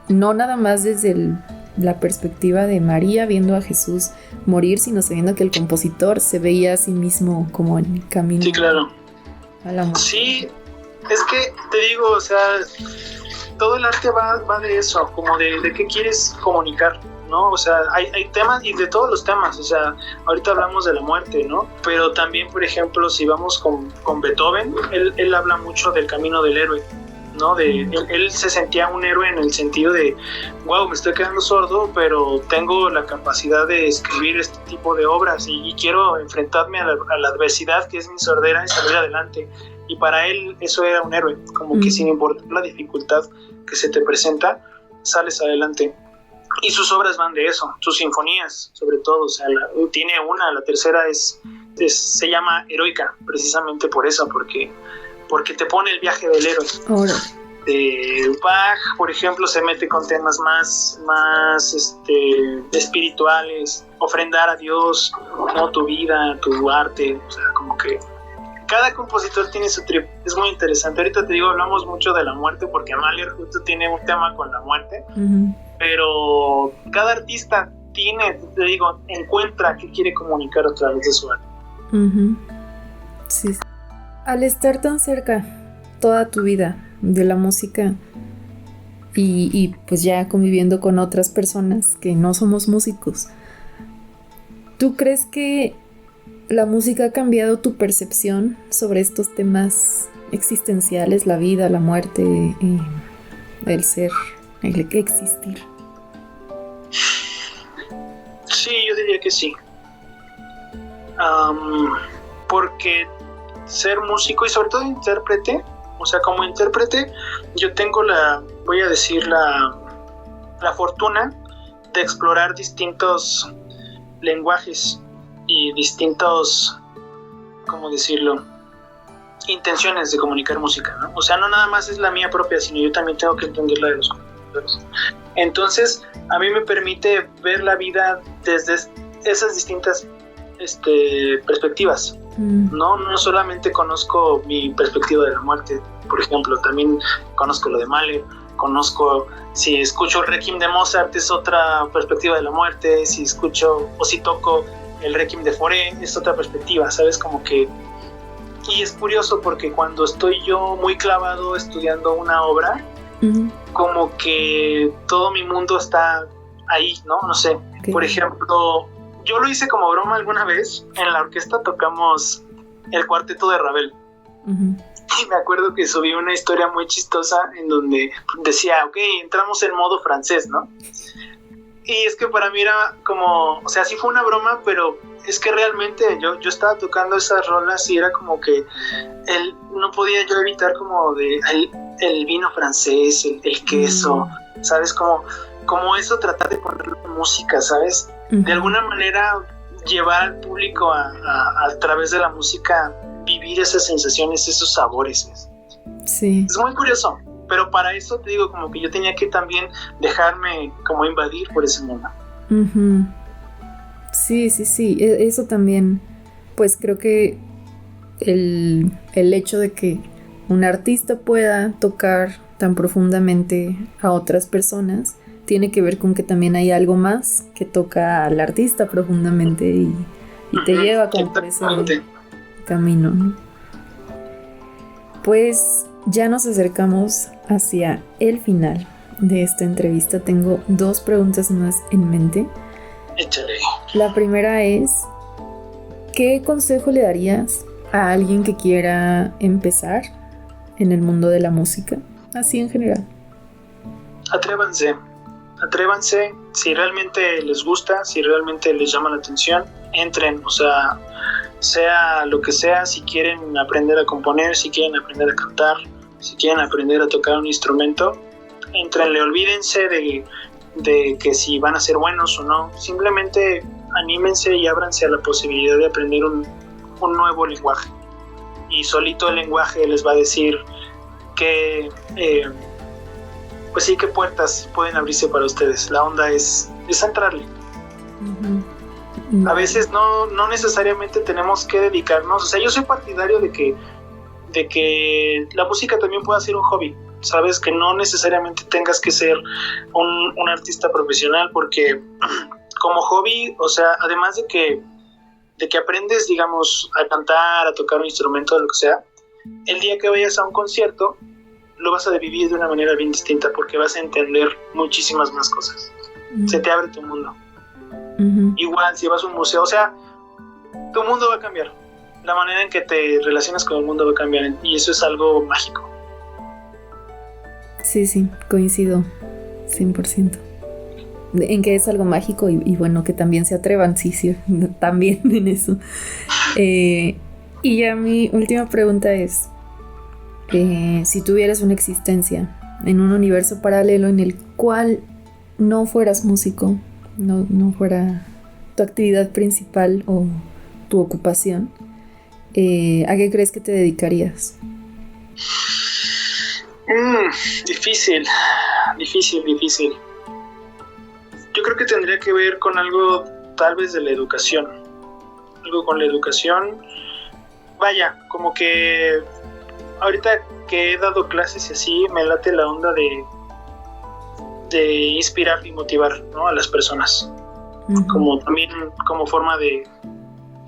no nada más desde la perspectiva de María viendo a Jesús morir, sino sabiendo que el compositor se veía a sí mismo como en el camino. Sí, claro. A la muerte. Sí, es que te digo, o sea, todo el arte va de eso, como de qué quieres comunicar, ¿no? O sea, hay temas, y de todos los temas, o sea, ahorita hablamos de la muerte, ¿no? Pero también, por ejemplo, si vamos con Beethoven, él habla mucho del camino del héroe, ¿no? Él se sentía un héroe en el sentido de, wow, me estoy quedando sordo, pero tengo la capacidad de escribir este tipo de obras y quiero enfrentarme a la adversidad que es mi sordera y salir adelante. Y para él eso era un héroe, como que sin importar la dificultad que se te presenta, sales adelante. Y sus obras van de eso, sus sinfonías sobre todo, o sea, tiene la tercera se llama Heroica, precisamente por eso, porque te pone el viaje del héroe. Ahora. Bach, por ejemplo, se mete con temas más espirituales, ofrendar a Dios, ¿no? Tu vida, tu arte, o sea, como que cada compositor tiene su trip, es muy interesante. Ahorita te digo, hablamos mucho de la muerte porque Mahler justo tiene un tema con la muerte, pero cada artista encuentra qué quiere comunicar a través de su arte. Sí. Al estar tan cerca toda tu vida de la música y pues ya conviviendo con otras personas que no somos músicos, ¿tú crees que la música ha cambiado tu percepción sobre estos temas existenciales, la vida, la muerte, el ser, el existir? Sí, yo diría que sí. Porque ser músico y sobre todo intérprete, o sea, como intérprete, yo tengo la fortuna de explorar distintos lenguajes y distintos, ¿cómo decirlo?, intenciones de comunicar música, ¿no? O sea, no nada más es la mía propia, sino yo también tengo que entender la de los compositores. Entonces, a mí me permite ver la vida desde esas distintas perspectivas. No solamente conozco mi perspectiva de la muerte, por ejemplo, también conozco lo de Mahler, si escucho el Requiem de Mozart es otra perspectiva de la muerte, si escucho o si toco el Requiem de Fauré es otra perspectiva, ¿sabes? Como que... Y es curioso porque cuando estoy yo muy clavado estudiando una obra, como que todo mi mundo está ahí, ¿no? No sé, okay. Por ejemplo, yo lo hice como broma alguna vez, en la orquesta tocamos el cuarteto de Ravel. Y me acuerdo que subí una historia muy chistosa en donde decía, ok, entramos en modo francés, ¿no? Y es que para mí era como, o sea, sí fue una broma, pero es que realmente yo estaba tocando esas rolas y era como que no podía yo evitar como de el vino francés, el queso, ¿sabes? Como eso, tratar de ponerlo en música, ¿sabes? De alguna manera llevar al público a través de la música, vivir esas sensaciones, esos sabores. Sí. Es muy curioso. Pero para eso te digo, como que yo tenía que también dejarme como invadir por ese mundo. Sí. Eso también, pues creo que el hecho de que un artista pueda tocar tan profundamente a otras personas tiene que ver con que también hay algo más que toca al artista profundamente y te lleva como por ese camino, ¿no? Pues ya nos acercamos hacia el final de esta entrevista. Tengo 2 preguntas más en mente. Échale. La primera es, ¿qué consejo le darías a alguien que quiera empezar en el mundo de la música? Así en general. Atrévanse, si realmente les gusta, si realmente les llama la atención, entren, o sea lo que sea, si quieren aprender a componer, si quieren aprender a cantar, si quieren aprender a tocar un instrumento, entrenle, olvídense de que si van a ser buenos o no, simplemente anímense y ábranse a la posibilidad de aprender un nuevo lenguaje, y solito el lenguaje les va a decir que pues sí, qué puertas pueden abrirse para ustedes. La onda es entrarle. A veces no necesariamente tenemos que dedicarnos, o sea, yo soy partidario de que la música también pueda ser un hobby, ¿sabes? Que no necesariamente tengas que ser un artista profesional, porque como hobby, o sea, además de que aprendes, digamos, a cantar, a tocar un instrumento, lo que sea, el día que vayas a un concierto, lo vas a vivir de una manera bien distinta, porque vas a entender muchísimas más cosas. Se te abre tu mundo. Igual, si vas a un museo, o sea, tu mundo va a cambiar. La manera en que te relacionas con el mundo va a cambiar, y eso es algo mágico. Sí, coincido 100%. En que es algo mágico y bueno, que también se atrevan, sí, también en eso. Y ya mi última pregunta es, si tuvieras una existencia en un universo paralelo en el cual no fueras músico, no fuera tu actividad principal o tu ocupación, ¿a qué crees que te dedicarías? Difícil. Yo creo que tendría que ver con algo tal vez de la educación. Algo con la educación. Vaya, como que ahorita que he dado clases y así, me late la onda de inspirar y motivar, ¿no?, a las personas. Como también como forma de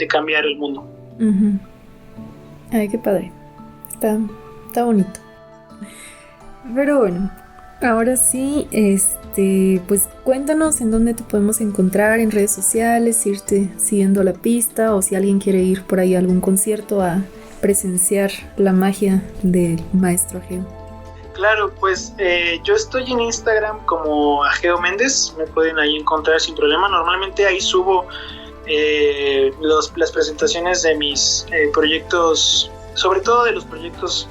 cambiar el mundo. Ay, qué padre. Está bonito. Pero bueno, ahora sí, pues cuéntanos en dónde te podemos encontrar en redes sociales, irte siguiendo la pista, o si alguien quiere ir por ahí a algún concierto a presenciar la magia del maestro Ageo. Claro, pues yo estoy en Instagram como Ageo Méndez, me pueden ahí encontrar sin problema. Normalmente ahí subo las presentaciones de mis proyectos, sobre todo de los proyectos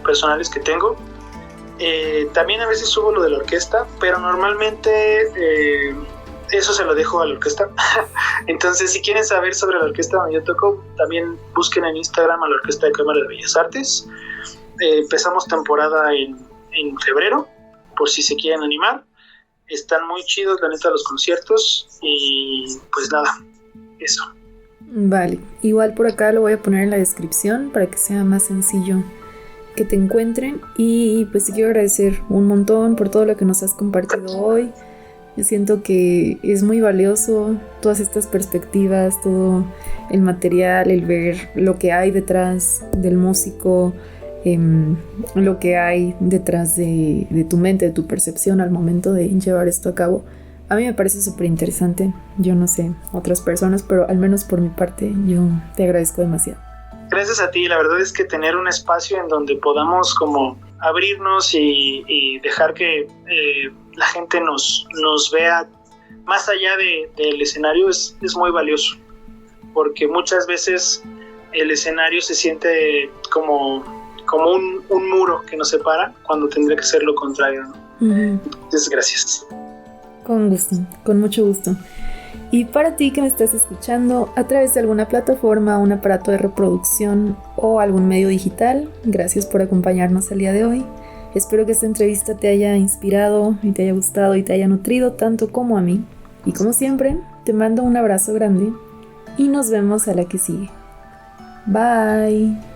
personales que tengo. También a veces subo lo de la orquesta, pero normalmente eso se lo dejo a la orquesta. Entonces, si quieren saber sobre la orquesta donde yo toco, también busquen en Instagram a la Orquesta de Cámara de Bellas Artes. Empezamos temporada en febrero, por si se quieren animar. Están muy chidos, la neta, los conciertos. Y pues nada, eso. Vale, igual por acá lo voy a poner en la descripción para que sea más sencillo que te encuentren. Y pues te quiero agradecer un montón por todo lo que nos has compartido hoy. Yo siento que es muy valioso todas estas perspectivas, todo el material, el ver lo que hay detrás del músico, lo que hay detrás de tu mente, de tu percepción al momento de llevar esto a cabo. A mí me parece súper interesante. Yo no sé otras personas, pero al menos por mi parte yo te agradezco demasiado. Gracias a ti. La verdad es que tener un espacio en donde podamos como abrirnos y dejar que la gente nos vea más allá del escenario es muy valioso, porque muchas veces el escenario se siente como un muro que nos separa, cuando tendría que ser lo contrario, ¿no? Entonces, gracias. Con gusto, con mucho gusto. Y para ti que me estás escuchando a través de alguna plataforma, un aparato de reproducción o algún medio digital, gracias por acompañarnos el día de hoy. Espero que esta entrevista te haya inspirado y te haya gustado y te haya nutrido tanto como a mí. Y como siempre, te mando un abrazo grande y nos vemos a la que sigue. Bye.